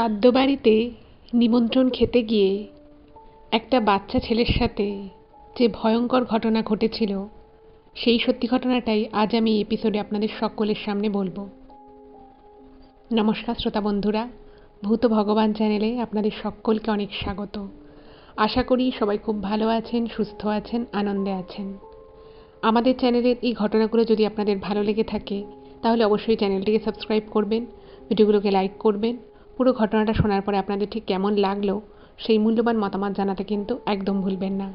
শ্রাদ্ধ বাড়িতে নিমন্ত্রণ খেতে গিয়ে একটা বাচ্চা ছেলের সাথে যে ভয়ঙ্কর ঘটনা ঘটেছিল সেই সত্যি ঘটনাটাই আজ আমি এই এপিসোডে আপনাদের সকলের সামনে বলবো। নমস্কার শ্রোতা বন্ধুরা, ভূত ভগবান চ্যানেলে আপনাদের সকলকে অনেক স্বাগত। আশা করি সবাই খুব ভালো আছেন, সুস্থ আছেন, আনন্দে আছেন। আমাদের চ্যানেলের এই ঘটনাগুলো যদি আপনাদের ভালো লেগে থাকে তাহলে অবশ্যই চ্যানেলটিকে সাবস্ক্রাইব করবেন, ভিডিওগুলোকে লাইক করবেন। পুরো ঘটনাটা শোনার পরে আপনাদের ঠিক কেমন লাগলো সেই মূল্যবান মতামত জানাতে কিন্তু একদম ভুলবেন না।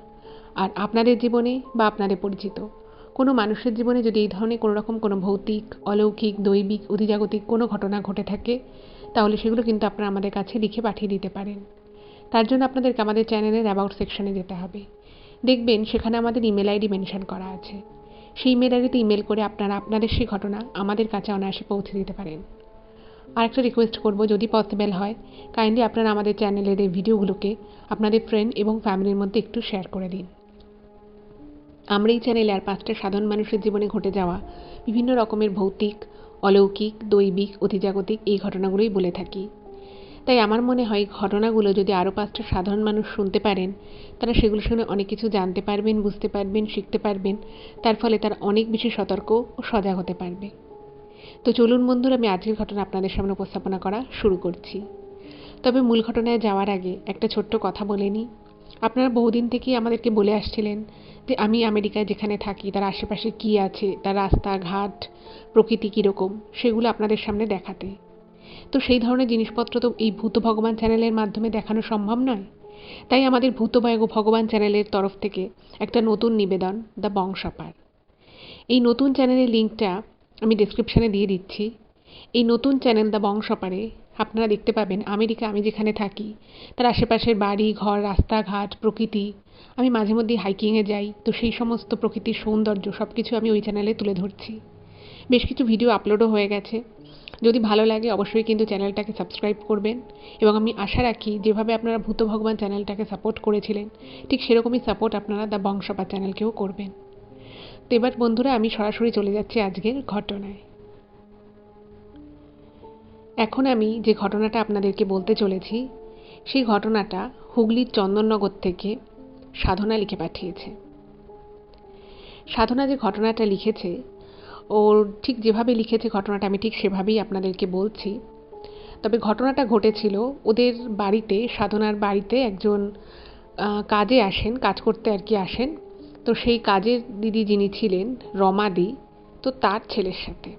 আর আপনাদের জীবনে বা আপনাদের পরিচিত কোনো মানুষের জীবনে যদি এই ধরনের কোনো রকম কোনো ভৌতিক, অলৌকিক, দৈবিক, অধিজাগতিক কোনো ঘটনা ঘটে থাকে তাহলে সেগুলো কিন্তু আপনারা আমাদের কাছে লিখে পাঠিয়ে দিতে পারেন। তার জন্য আপনাদেরকে আমাদের চ্যানেলের অ্যাবাউট সেকশনে যেতে হবে। দেখবেন সেখানে আমাদের ইমেল আইডি মেনশন করা আছে। সেই ইমেল আইডিতে ইমেল করে আপনারা আপনাদের সেই ঘটনা আমাদের কাছে অনায়াসে পৌঁছে দিতে পারেন। আর একটা রিকোয়েস্ট করব, যদি পসিবল হয় কাইন্ডলি আপনারা আমাদের চ্যানেলের এই ভিডিওগুলোকে আপনাদের ফ্রেন্ড এবং ফ্যামিলির মধ্যে একটু শেয়ার করে দিন। আমরা এই চ্যানেলে আর 5টা সাধারণ মানুষের জীবনে ঘটে যাওয়া বিভিন্ন রকমের ভৌতিক, অলৌকিক, দৈবিক, অতিজাগতিক এই ঘটনাগুলোই বলে থাকি। তাই আমার মনে হয় ঘটনাগুলো যদি আরও 5টা সাধারণ মানুষ শুনতে পারেন তারা সেগুলো শুনে অনেক কিছু জানতে পারবেন, বুঝতে পারবেন, শিখতে পারবেন। তার ফলে তারা অনেক বেশি সতর্ক ও সজাগ হতে পারবে। তো চলুন বন্ধুরা, আমি আজকের ঘটনা আপনাদের সামনে উপস্থাপনা করা শুরু করছি। তবে মূল ঘটনায় যাওয়ার আগে একটা ছোট্ট কথা বলে নিই। আপনারা বহুদিন থেকেই আমাদেরকে বলে আসছিলেন যে আমি আমেরিকায় যেখানে থাকি তার আশেপাশে কী আছে, তার রাস্তাঘাট, প্রকৃতি কীরকম, সেগুলো আপনাদের সামনে দেখাতে। তো সেই ধরনের জিনিসপত্র তো এই ভূত ভগবান চ্যানেলের মাধ্যমে দেখানো সম্ভব নয়। তাই আমাদের ভূত ভগবান চ্যানেলের তরফ থেকে একটা নতুন নিবেদন, দ্য বংশপার। এই নতুন চ্যানেলের লিঙ্কটা আমি ডেসক্রিপশানে দিয়ে দিচ্ছি। এই নতুন চ্যানেল দ্য বংশপারে আপনারা দেখতে পাবেন আমেরিকা আমি যেখানে থাকি তার আশেপাশের বাড়ি ঘর, রাস্তাঘাট, প্রকৃতি। আমি মাঝে মধ্যেই হাইকিংয়ে যাই, তো সেই সমস্ত প্রকৃতির সৌন্দর্য সব কিছু আমি ওই চ্যানেলে তুলে ধরছি। বেশ কিছু ভিডিও আপলোডও হয়ে গেছে। যদি ভালো লাগে অবশ্যই কিন্তু চ্যানেলটাকে সাবস্ক্রাইব করবেন। এবং আমি আশা রাখি যেভাবে আপনারা ভূত ভগবান চ্যানেলটাকে সাপোর্ট করেছিলেন ঠিক সেরকমই সাপোর্ট আপনারা দ্য বংশপার চ্যানেলকেও করবেন। তো এবার বন্ধুরা আমি সরাসরি চলে যাচ্ছি আজকের ঘটনায়। এখন আমি যে ঘটনাটা আপনাদেরকে বলতে চলেছি সেই ঘটনাটা হুগলির চন্দননগর থেকে সাধনা লিখে পাঠিয়েছে। সাধনা যে ঘটনাটা লিখেছে ওর ঠিক যেভাবে লিখেছে ঘটনাটা আমি ঠিক সেভাবেই আপনাদেরকে বলছি। তবে ঘটনাটা ঘটেছিল ওদের বাড়িতে, সাধনার বাড়িতে একজন কাজে আসেন, কাজ করতে আর কি আসেন। তো সেই কাজের দিদি যিনি ছিলেন রমাদি, তো তার ছেলের সাথে।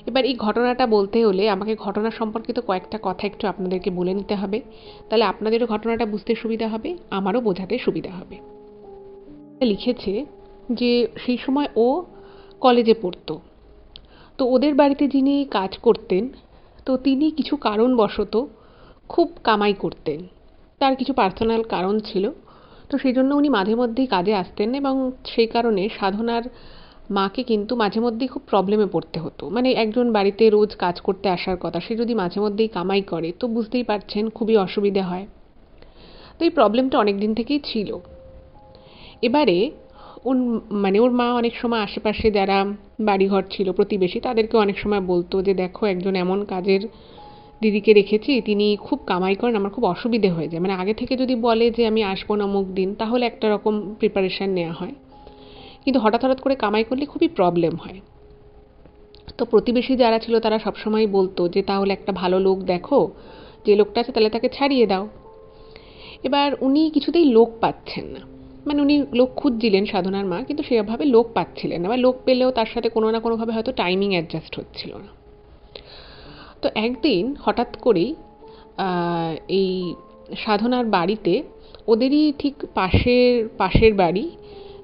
এবার এই ঘটনাটা বলতে হলে আমাকে ঘটনা সম্পর্কিত কয়েকটা কথা একটু আপনাদেরকে বলে নিতে হবে, তাহলে আপনাদেরও ঘটনাটা বুঝতে সুবিধা হবে, আমারও বোঝাতে সুবিধা হবে। লিখেছে যে সেই সময় ও কলেজে পড়তো। তো ওদের বাড়িতে যিনি কাজ করতেন তো তিনি কিছু কারণবশত খুব কামাই করতেন। তার কিছু পার্সোনাল কারণ ছিল, তো সেই জন্য উনি মাঝে মধ্যেই কাজে আসতেন এবং সেই কারণে সাধনার মাকে কিন্তু মাঝে মধ্যেই খুব প্রবলেমে পড়তে হতো। মানে একজন বাড়িতে রোজ কাজ করতে আসার কথা, সে যদি মাঝে মধ্যেই কামাই করে তো বুঝতেই পারছেন খুবই অসুবিধে হয়। তো এই প্রবলেমটা অনেক দিন থেকেই ছিল। এবারে ওর মা অনেক সময় আশেপাশে যারা বাড়িঘর ছিল প্রতিবেশী তাদেরকে অনেক সময় বলতো যে দেখো একজন এমন কাজের দিদিকে রেখেছি, তিনি খুব কামাই করেন, আমার খুব অসুবিধে হয়ে যায়। মানে আগে থেকে যদি বলে যে আমি আসবো না অমুক দিন তাহলে একটা রকম প্রিপারেশান নেওয়া হয়, কিন্তু হঠাৎ হঠাৎ করে কামাই করলে খুবই প্রবলেম হয়। তো প্রতিবেশী যারা ছিল তারা সবসময় বলতো যে তাহলে একটা ভালো লোক দেখো, যে লোকটা আছে তাহলে তাকে ছাড়িয়ে দাও। এবার উনি কিছুতেই লোক পাচ্ছেন না, মানে উনি লোক খুঁজছিলেন সাধনার মা, কিন্তু সেভাবে লোক পাচ্ছিলেন না, বা লোক পেলেও তার সাথে কোনো না কোনোভাবে হয়তো টাইমিং অ্যাডজাস্ট হচ্ছিল না। তো একদিন হঠাৎ করেই এই সাধনার বাড়িতে, ওদেরই ঠিক পাশের বাড়ি,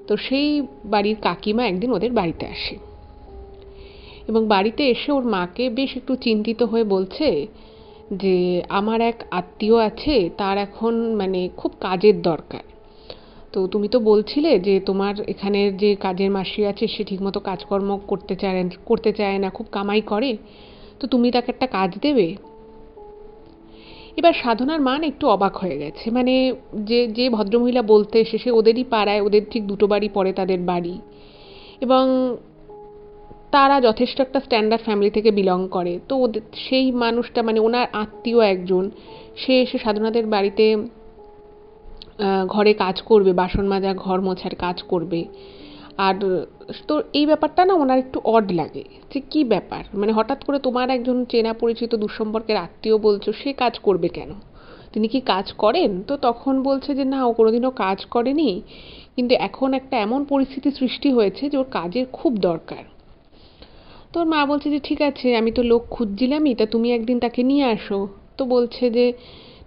তো সেই বাড়ির কাকিমা একদিন ওদের বাড়িতে আসে এবং বাড়িতে এসে ওর মাকে বেশ একটু চিন্তিত হয়ে বলছে যে আমার এক আত্মীয় আছে, তার এখন মানে খুব কাজের দরকার। তো তুমি তো বলছিলে যে তোমার এখানের যে কাজের মাসি আছে সে ঠিকমতো কাজকর্ম করতে চায় না, খুব কামাই করে, তো তুমি তাকে একটা কাজ দেবে। এবার সাধনার মা একটু অবাক হয়ে গেছে, মানে যে ভদ্রমহিলা বলতে এসে সে ওদেরই পাড়ায়, ওদের ঠিক 2টো বাড়ি পরে তাদের বাড়ি, এবং তারা যথেষ্ট একটা স্ট্যান্ডার্ড ফ্যামিলি থেকে বিলং করে, তো ওদের সেই মানুষটা মানে ওনার আত্মীয় একজন, সে এসে সাধনাদের বাড়িতে ঘরে কাজ করবে, বাসন মাজা ঘর মোছার কাজ করবে। আর তো এই ব্যাপারটা না ওনার একটু অড লাগে, যে কি ব্যাপার, মানে হঠাৎ করে তোমার একজন চেনা পরিচিত দুঃসম্পর্কের আত্মীয় বলছো, সে কাজ করবে কেন, তিনি কি কাজ করেন? তো তখন বলছে যে না, ও কোনোদিনও কাজ করেনি, কিন্তু এখন একটা এমন পরিস্থিতি সৃষ্টি হয়েছে যে ওর কাজের খুব দরকার। তো ওর মা বলছে যে ঠিক আছে, আমি তো লোক খুঁজছিলামই, তা তুমি একদিন তাকে নিয়ে আসো। তো বলছে যে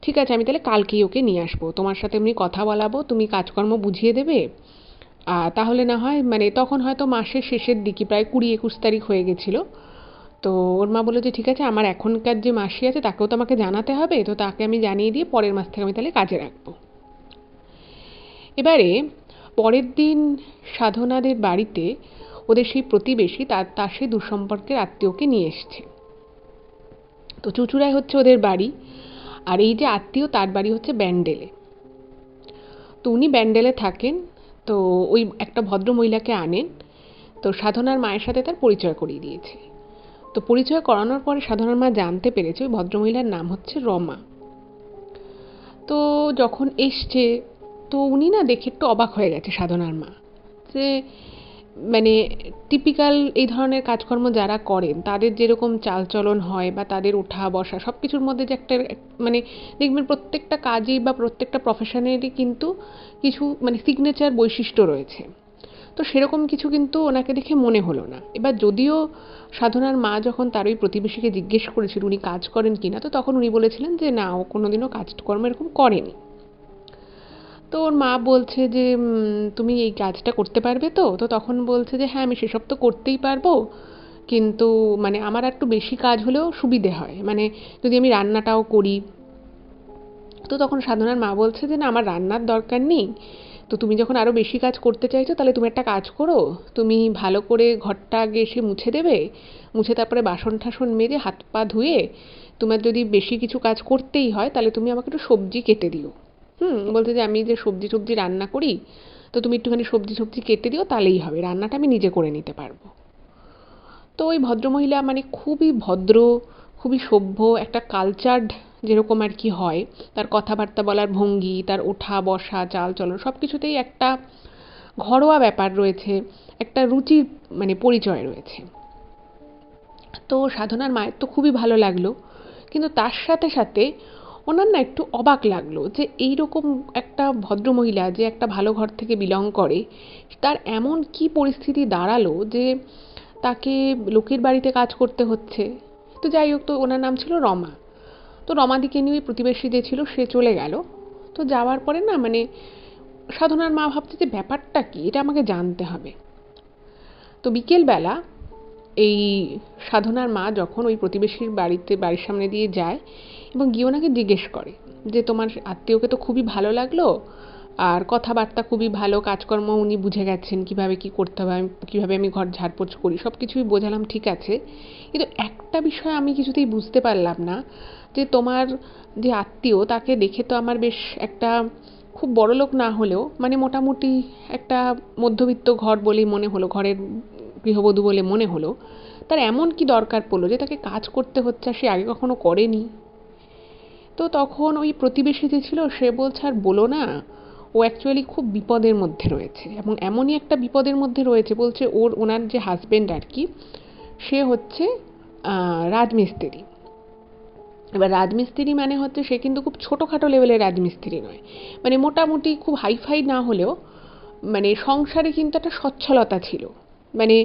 ঠিক আছে, আমি তাহলে কালকেই ওকে নিয়ে আসবো, তোমার সাথে এমনি কথা বলাবো, তুমি কাজকর্ম বুঝিয়ে দেবে, তাহলে না হয়, মানে তখন হয়তো মাসের শেষের দিকে প্রায় 20-21 তারিখ হয়ে গেছিলো। তো ওর মা বললো যে ঠিক আছে, আমার এখনকার যে মাসি আছে তাকেও তো আমাকে জানাতে হবে, তো তাকে আমি জানিয়ে দিয়ে পরের মাস থেকে আমি তাহলে কাজে রাখবো। এবারে পরের দিন সাধনাদের বাড়িতে ওদের সেই প্রতিবেশী তার সেই দুঃসম্পর্কের আত্মীয়কে নিয়ে এসছে। তো চুঁচুড়ায় হচ্ছে ওদের বাড়ি, আর এই যে আত্মীয় তার বাড়ি হচ্ছে ব্যান্ডেলে। তো উনি ব্যান্ডেলে থাকেন। তো ওই একটা ভদ্র মহিলাকে আনেন, তো সাধনার মায়ের সাথে তার পরিচয় করিয়ে দিয়েছে। তো পরিচয় করানোর পরে সাধনার মা জানতে পেরেছে ওই ভদ্রমহিলার নাম হচ্ছে রমা। তো যখন এসছে, তো উনি না দেখে একটু অবাক হয়ে গেছে সাধনার মা, যে মানে টিপিক্যাল এই ধরনের কাজকর্ম যারা করেন তাদের যেরকম চালচলন হয় বা তাদের ওঠা বসা সব কিছুর মধ্যে যে একটা মানে দেখবেন প্রত্যেকটা কাজেই বা প্রত্যেকটা প্রফেশনেরই কিন্তু কিছু মানে সিগনেচার বৈশিষ্ট্য রয়েছে। তো সেরকম কিছু কিন্তু ওনাকে দেখে মনে হলো না। এবার যদিও সাধনার মা যখন তার ওই প্রতিবেশীকে জিজ্ঞেস করেছিল উনি কাজ করেন কিনা, তো তখন উনি বলেছিলেন যে না, ও কোনোদিনও কাজকর্ম এরকম করেনি। তো ওর মা বলছে যে তুমি এই কাজটা করতে পারবে তো? তো তখন বলছে যে হ্যাঁ, আমি সেসব তো করতেই পারবো, কিন্তু মানে আমার একটু বেশি কাজ হলেও সুবিধে হয়, মানে যদি আমি রান্নাটাও করি। তো তখন সাধনার মা বলছে যে না, আমার রান্নার দরকার নেই, তো তুমি যখন আরও বেশি কাজ করতে চাইছো তাহলে তুমি একটা কাজ করো, তুমি ভালো করে ঘরটা আগে এসে মুছে দেবে, মুছে তারপরে বাসন টাসন মেজে হাত পা ধুয়ে তোমার যদি বেশি কিছু কাজ করতেই হয় তাহলে তুমি আমাকে একটু সবজি কেটে দিও। বলছে যে আমি যে সবজি টবজি রান্না করি, তো তুমি একটুখানি সবজি টবজি কেটে দিও, তাহলেই হবে, রান্নাটা আমি নিজে করে নিতে পারবো। তো ওই ভদ্রমহিলা মানে খুবই ভদ্র, খুবই সভ্য, একটা কালচার্ড যেরকম আর কি হয়, তার কথাবার্তা বলার ভঙ্গি, তার ওঠা বসা চাল চলন সব কিছুতেই একটা ঘরোয়া ব্যাপার রয়েছে, একটা রুচির মানে পরিচয় রয়েছে। তো সাধনার মায়ের তো খুবই ভালো লাগলো, কিন্তু তার সাথে সাথে ওনার না একটু অবাক লাগলো যে এইরকম একটা ভদ্রমহিলা যে একটা ভালো ঘর থেকে বিলং করে, তার এমন কি পরিস্থিতি দাঁড়ালো যে তাকে লোকের বাড়িতে কাজ করতে হচ্ছে। তো যাই হোক, তো ওনার নাম ছিল রমা। তো রমাদিকে নিয়ে ওই প্রতিবেশী যে ছিল সে চলে গেল। তো যাওয়ার পরে না মানে সাধনার মা ভাবছে যে ব্যাপারটা কি, এটা আমাকে জানতে হবে। তো বিকেলবেলা এই সাধনার মা যখন ওই প্রতিবেশীর বাড়ির সামনে দিয়ে যায় এবং গিয়ে ওনাকে জিজ্ঞেস করে যে তোমার আত্মীয়কে তো খুবই ভালো লাগলো, আর কথাবার্তা খুবই ভালো, কাজকর্ম উনি বুঝে গেছেন কিভাবে কি করতে হবে, কিভাবে আমি ঘর ঝাড়পোছ করি সব কিছুই বোঝালাম, ঠিক আছে, কিন্তু একটা বিষয় আমি কিছুতেই বুঝতে পারলাম না, যে তোমার যে আত্মীয় তাকে দেখে তো আমার বেশ একটা খুব বড়লোক না হলেও মানে মোটামুটি একটা মধ্যবিত্ত ঘর বলেই মনে হলো, ঘরের গৃহবধূ বলে মনে হলো, তার এমন কি দরকার পড়লো যে তাকে কাজ করতে হচ্ছে আর সে আগে কখনো করেনি। তো তখন ওই প্রতিবেশী যে ছিল সে বলছে আর বলো না, ও অ্যাকচুয়ালি খুব বিপদের মধ্যে রয়েছে, এবং এমনই একটা বিপদের মধ্যে রয়েছে, বলছে ওনার যে হাজবেন্ড আর কি, সে হচ্ছে রাজমিস্ত্রি। এবার রাজমিস্ত্রি মানে হচ্ছে সে কিন্তু খুব ছোটোখাটো লেভেলের রাজমিস্ত্রি নয়, মানে মোটামুটি খুব হাইফাই না হলেও মানে সংসারে কিন্তু একটা সচ্ছলতা ছিল, মানে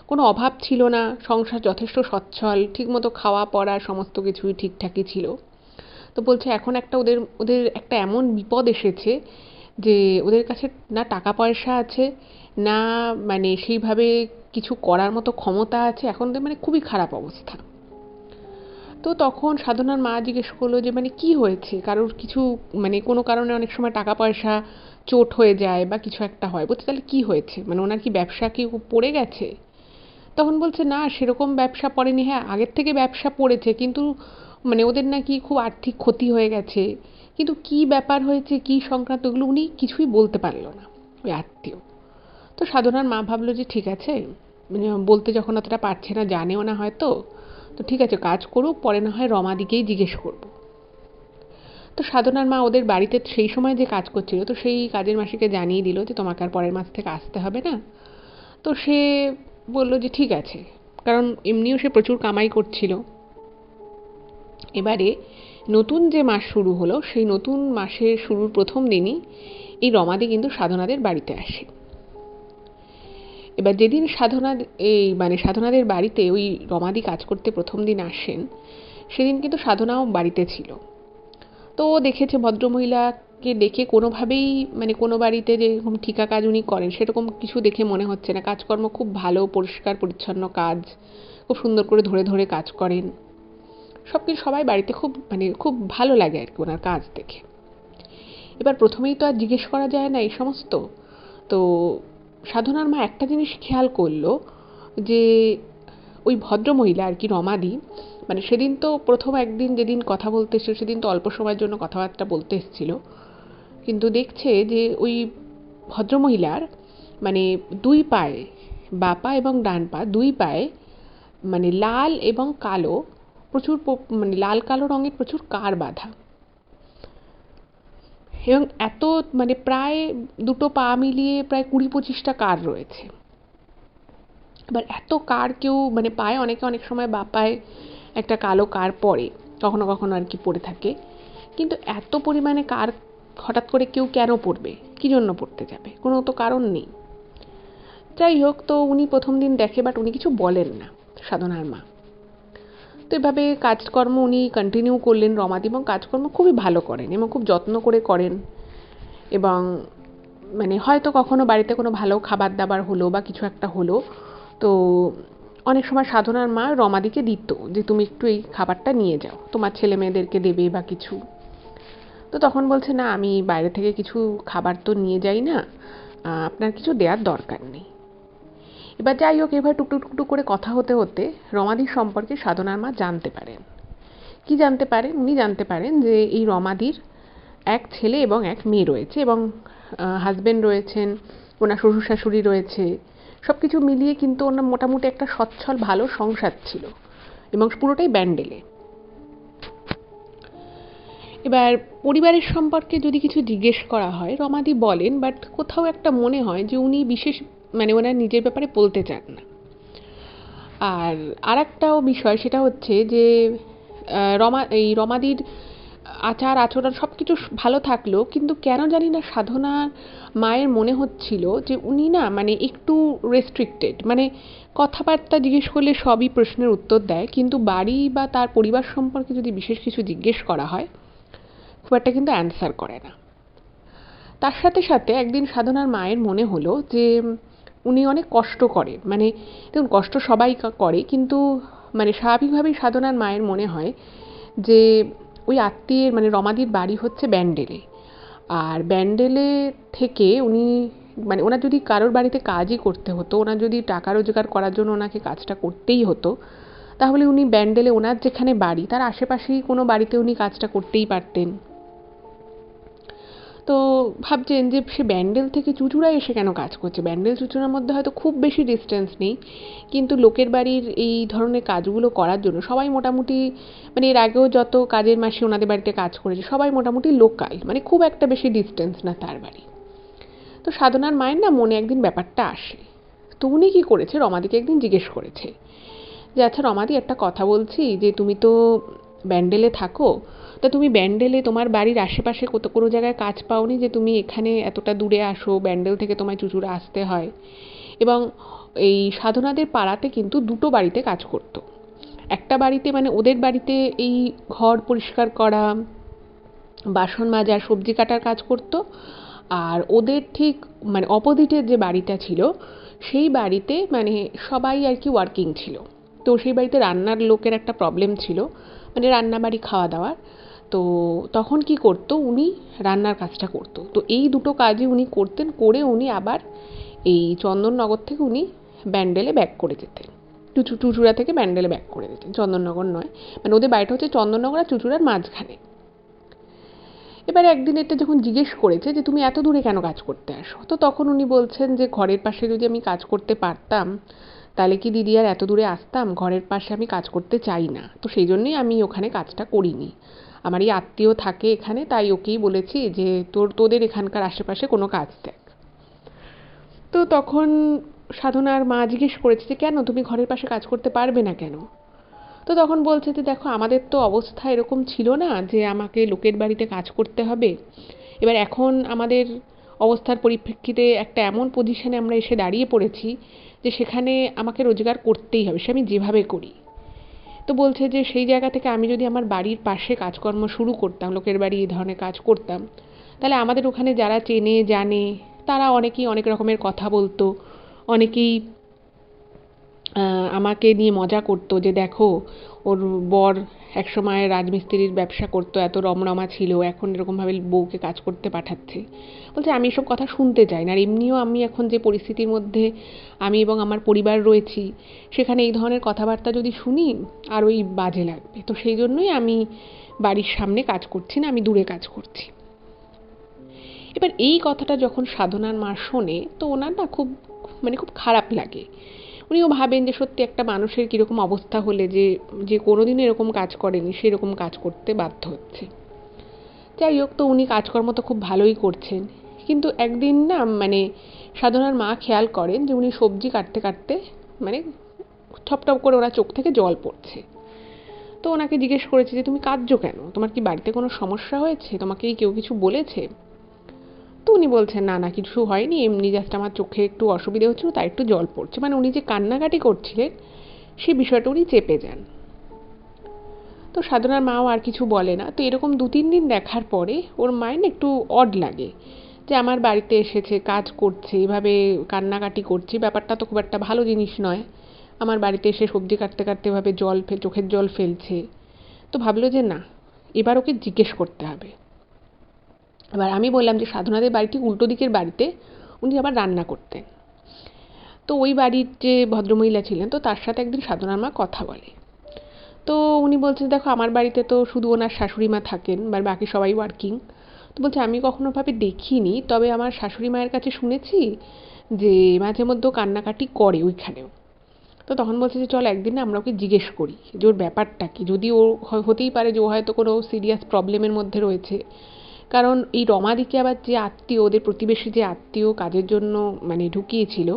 কোনো অভাব ছিল না, সংসার যথেষ্ট সচ্ছল, ঠিকমতো খাওয়া পড়া সমস্ত কিছুই ঠিকঠাকই ছিল। তো বলছে এখন একটা ওদের ওদের একটা এমন বিপদ এসেছে যে ওদের কাছে না টাকা পয়সা আছে, না মানে সেইভাবে কিছু করার মতো ক্ষমতা আছে, এখন ওদের মানে খুবই খারাপ অবস্থা। তো তখন সাধনার মা জিজ্ঞেস করলো যে মানে কি হয়েছে, কারোর কিছু মানে কোনো কারণে অনেক সময় টাকা পয়সা চোট হয়ে যায় বা কিছু একটা হয়, বলছে তাহলে কি হয়েছে, মানে ওনার কি ব্যবসা কি পড়ে গেছে? তখন বলছে না, সেরকম ব্যবসা পড়েনি, হ্যাঁ আগের থেকে ব্যবসা পড়েছে, কিন্তু মানে ওদের নাকি খুব আর্থিক ক্ষতি হয়ে গেছে, কিন্তু কি ব্যাপার হয়েছে কি সংক্রান্ত ওগুলো উনি কিছুই বলতে পারলো না ওই আত্মীয়। তো সাধনার মা ভাবলো যে ঠিক আছে, বলতে যখন অতটা পারছে না, জানেও না হয়তো, তো ঠিক আছে কাজ করুক, পরে না হয় রমাদিকেই জিজ্ঞেস করব। তো সাধনার মা ওদের বাড়িতে সেই সময় যে কাজ করছিল, তো সেই কাজের মাসিকে জানিয়ে দিল যে তোমাকে আর পরের মাস থেকে আসতে হবে না। তো সে বলল যে ঠিক আছে, কারণ এমনিও সে প্রচুর কামাই করছিল। এবারে নতুন যে মাস শুরু হলো, সেই নতুন মাসের শুরুর প্রথম দিনই এই রমাদি কিন্তু সাধনাদের বাড়িতে আসে। এবার যেদিন সাধনাদের বাড়িতে ওই রমাদি কাজ করতে প্রথম দিন আসেন, সেদিন কিন্তু সাধনাও বাড়িতে ছিল। তো ও দেখেছে ভদ্রমহিলাকে দেখে কোনোভাবেই, কোনো বাড়িতে যেরকম ঠিকা কাজ উনি করেন সেরকম কিছু দেখে মনে হচ্ছে না। কাজকর্ম খুব ভালো, পরিষ্কার পরিচ্ছন্ন কাজ, খুব সুন্দর করে ধরে ধরে কাজ করেন। সবাই বাড়িতে খুব ভালো লাগে আর কি ওনার কাজ দেখে। এবার প্রথমেই তো আর জিজ্ঞেস করা যায় না এই সমস্ত। তো সাধনার মা একটা জিনিস খেয়াল করলো যে ওই ভদ্রমহিলা আর কি রমাদি, সেদিন তো প্রথম একদিন যেদিন কথা বলতে এসেছিল, সেদিন তো অল্প সময়ের জন্য কথাবার্তা বলতে এসেছিল, কিন্তু দেখছে যে ওই ভদ্রমহিলার দুই পায়ে, বাঁ পা এবং ডান পা দুই পায়ে লাল এবং কালো প্রচুর লাল কালো রঙের প্রচুর কার বাঁধা, এবং এত প্রায় দুটো পা মিলিয়ে প্রায় 20-25টা কার রয়েছে। এবার এত কার কেউ পায়ে অনেকে অনেক সময় বা পায়ে একটা কালো কার পরে, কখনো কখনো আর কি পরে থাকে, কিন্তু এত পরিমাণে কার হঠাৎ করে কেউ কেন পরবে, কি জন্য পড়তে যাবে, কোনো তো কারণ নেই। যাই হোক, তো উনি প্রথম দিন দেখে, বাট উনি কিছু বলেন না সাধনার মা। তো এভাবে কাজকর্ম উনি কন্টিনিউ করলেন রমাদি, এবং কাজকর্ম খুবই ভালো করেন এবং খুব যত্ন করে করেন। এবং হয়তো কখনো বাড়িতে কোনো ভালো খাবার দাবার হলো বা কিছু একটা হলো, তো অনেক সময় সাধনার মা রমাদিকে দিত যে তুমি একটু এই খাবারটা নিয়ে যাও, তোমার ছেলে মেয়েদেরকে দেবে বা কিছু। তো তখন বলছে না, আমি বাইরে থেকে কিছু খাবার তো নিয়ে যাই না, আপনার কিছু দেওয়ার দরকার নেই। এবার যাই হোক, এবার টুকটুক টুকটুক করে কথা হতে হতে রমাদির সম্পর্কে সাধনার মা জানতে পারেন। কি জানতে পারেন? উনি জানতে পারেন যে এই রমাদির এক ছেলে এবং এক মেয়ে রয়েছে, এবং হাজবেন্ড রয়েছেন, ওনার শ্বশুর শাশুড়ি রয়েছে। সব কিছু মিলিয়ে কিন্তু ওনার মোটামুটি একটা সচ্ছল ভালো সংসার ছিল, এবং পুরোটাই ব্যান্ডেলে। এবার পরিবারের সম্পর্কে যদি কিছু জিজ্ঞেস করা হয়, রমাদি বলেন, বাট কোথাও একটা মনে হয় যে উনি বিশেষ ওনার নিজের ব্যাপারে বলতে চান না। আর আরেকটাও বিষয়, সেটা হচ্ছে যে রমাদির আচার আচরণ সব কিছু ভালো থাকলেও কিন্তু কেন জানি না সাধনার মায়ের মনে হচ্ছিল যে উনি না একটু রেস্ট্রিক্টেড। কথাবার্তা জিজ্ঞেস করলে সবই প্রশ্নের উত্তর দেয়, কিন্তু বাড়ি বা তার পরিবার সম্পর্কে যদি বিশেষ কিছু জিজ্ঞেস করা হয়, খুব একটা কিন্তু অ্যান্সার করে না। তার সাথে সাথে একদিন সাধনার মায়ের মনে হলো যে উনি অনেক কষ্ট করেন। দেখুন, কষ্ট সবাই করে, কিন্তু স্বাভাবিকভাবেই সাধনার মায়ের মনে হয় যে ওই আত্মীয়ের রমাদির বাড়ি হচ্ছে ব্যান্ডেলে, আর ব্যান্ডেলে থেকে উনি ওনার যদি কারোর বাড়িতে কাজই করতে হতো, ওনার যদি টাকা রোজগার করার জন্য ওনাকে কাজটা করতেই হতো, তাহলে উনি ব্যান্ডেলে ওনার যেখানে বাড়ি তার আশেপাশেই কোনো বাড়িতে উনি কাজটা করতেই পারতেন। তো ভাবছেন যে সে ব্যান্ডেল থেকে চুঁচুড়ায় এসে কেন কাজ করছে। ব্যান্ডেল চুঁচুড়ার মধ্যে হয়তো খুব বেশি ডিস্টেন্স নেই, কিন্তু লোকের বাড়ির এই ধরনের কাজগুলো করার জন্য সবাই মোটামুটি এর আগেও যত কাজের মাসি ওনাদের বাড়িতে কাজ করেছে সবাই মোটামুটি লোকাল, খুব একটা বেশি ডিস্টেন্স না তার বাড়ি। তো সাধনার মায়ের না মনে একদিন ব্যাপারটা আসে। তো উনি কী করেছে, রমাদিকে একদিন জিজ্ঞেস করেছে যে আচ্ছা রমাদি, একটা কথা বলছি, যে তুমি তো ব্যান্ডেলে থাকো, তা তুমি ব্যান্ডেলে তোমার বাড়ির আশেপাশে কোনো জায়গায় কাজ পাওনি যে তুমি এখানে এতটা দূরে আসো, ব্যান্ডেল থেকে তোমায় চুঁচুড়া আসতে হয়। এবং এই সাধনাদের পাড়াতে কিন্তু দুটো বাড়িতে কাজ করতো। একটা বাড়িতে ওদের বাড়িতে এই ঘর পরিষ্কার করা, বাসন মাজা, সবজি কাটার কাজ করতো, আর ওদের ঠিক অপোজিটের যে বাড়িটা ছিল সেই বাড়িতে সবাই আর কি ওয়ার্কিং ছিল। তো সেই বাড়িতে রান্নার লোকের একটা প্রবলেম ছিল, রান্নাবাড়ি খাওয়া দাওয়ার। তো তখন কি করতো, উনি রান্নার কাজটা করতো। তো এই দুটো কাজই উনি করতেন, করে উনি আবার এই চন্দননগর থেকে উনি ব্যান্ডেলে ব্যাক করে যেতেন। চুঁচুড়া থেকে ব্যান্ডেলে ব্যাক করে যেতেন, চন্দননগর নয়। ওদের বাড়িটা হচ্ছে চন্দননগর আর চুঁচুড়ার মাঝখানে। এবারে একদিন এটা যখন জিজ্ঞেস করেছে যে তুমি এত দূরে কেন কাজ করতে আসো, তো তখন উনি বলছেন যে ঘরের পাশে যদি আমি কাজ করতে পারতাম তাহলে কি দিদি আর এত দূরে আসতাম? ঘরের পাশে আমি কাজ করতে চাই না, তো সেই জন্যই আমি ওখানে কাজটা করিনি। আমার এই আত্মীয় থাকে এখানে, তাই ওকেই বলেছি যে তোদের এখানকার আশেপাশে কোনো কাজ দেখ। তো তখন সাধনার মা জিজ্ঞেস করেছে যে কেন, তুমি ঘরের পাশে কাজ করতে পারবে না কেন? তো তখন বলছে যে দেখো, আমাদের তো অবস্থা এরকম ছিল না যে আমাকে লোকের বাড়িতে কাজ করতে হবে। এবার এখন আমাদের অবস্থার পরিপ্রেক্ষিতে একটা এমন পজিশনে আমরা এসে দাঁড়িয়ে পড়েছি যে সেখানে আমাকে রোজগার করতেই হবে, সে আমি যেভাবে করি। তো বলছে যে সেই জায়গা থেকে আমি যদি আমার বাড়ির পাশে কাজকর্ম শুরু করতাম, লোকের বাড়ি এই ধরনের কাজ করতাম, তাহলে আমাদের ওখানে যারা চেনে জানে তারা অনেকেই অনেক রকমের কথা বলতো। অনেকেই আমাকে নিয়ে মজা করতো যে দেখো, ওর বর একসময় রাজমিস্ত্রির ব্যবসা করতো, এত রমরমা ছিল, এখন এরকমভাবে বউকে কাজ করতে পাঠাচ্ছে। বলছে আমি এসব কথা শুনতে চাই না, আর এমনিও আমি এখন যে পরিস্থিতির মধ্যে আমি এবং আমার পরিবার রয়েছি, সেখানে এই ধরনের কথাবার্তা যদি শুনি আরোই বাজে লাগবে। তো সেই জন্যই আমি বাড়ির সামনে কাজ করছি না, আমি দূরে কাজ করছি। এবার এই কথাটা যখন সাধনার মা শোনে, তো ওনার না খুব খুব খারাপ লাগে। উনিও ভাবেন যে সত্যি একটা মানুষের কীরকম অবস্থা হলে যে যে কোনোদিনও এরকম কাজ করেনি সেরকম কাজ করতে বাধ্য হচ্ছে। যাই হোক, তো উনি কাজকর্ম তো খুব ভালোই করছেন, কিন্তু একদিন না সাধনার মা খেয়াল করেন যে উনি সবজি কাটতে কাটতে ঠপঠপ করে ওনার চোখ থেকে জল পড়ছে। তো ওনাকে জিজ্ঞেস করেছে যে তুমি কাঁদছো কেন, তোমার কি বাড়িতে কোনো সমস্যা হয়েছে, তোমাকে কি কেউ কিছু বলেছে? তো উনি বলছেন না না, কিছু হয়নি, এমনি জাস্ট আমার চোখে একটু অসুবিধে হচ্ছিল তাই একটু জল পড়ছে। উনি যে কান্নাকাটি করছিলেন সেই বিষয়টা উনি চেপে যান। তো সাধনার মাও আর কিছু বলে না। তো এরকম 2-3 দিন দেখার পরে ওর মায়ের একটু অড লাগে যে আমার বাড়িতে এসেছে, কাজ করছে, এভাবে কান্নাকাটি করছে, ব্যাপারটা তো খুব একটা ভালো জিনিস নয়। আমার বাড়িতে এসে সবজি কাটতে কাটতে এভাবে চোখের জল ফেলছে। তো ভাবলো যে না, এবার ওকে জিজ্ঞেস করতে হবে। এবার আমি বললাম যে সাধনাদের বাড়িটি উল্টো দিকের বাড়িতে উনি আবার রান্না করতেন। তো ওই বাড়ির যে ভদ্রমহিলা ছিলেন, তো তার সাথে একদিন সাধনার মা কথা বলে। তো উনি বলছেন দেখো, আমার বাড়িতে তো শুধু ওনার শাশুড়ি মা থাকেন, বাকি সবাই ওয়ার্কিং। তো বলছে আমি কখনো ভাবে দেখিনি, তবে আমার শাশুড়ি মায়ের কাছে শুনেছি যে মাঝে মধ্যে কান্নাকাটি করে ওইখানেও। তো তখন বলছে যে চল একদিন না আমরা ওকে জিজ্ঞেস করি যে ওর ব্যাপারটা কি, যদি ও হতেই পারে যে ও হয়তো কোনো সিরিয়াস প্রবলেমের মধ্যে রয়েছে। কারণ এই রমাদিকে আবার যে আত্মীয়, ওদের প্রতিবেশী যে আত্মীয় কাজের জন্য ঢুকিয়েছিল,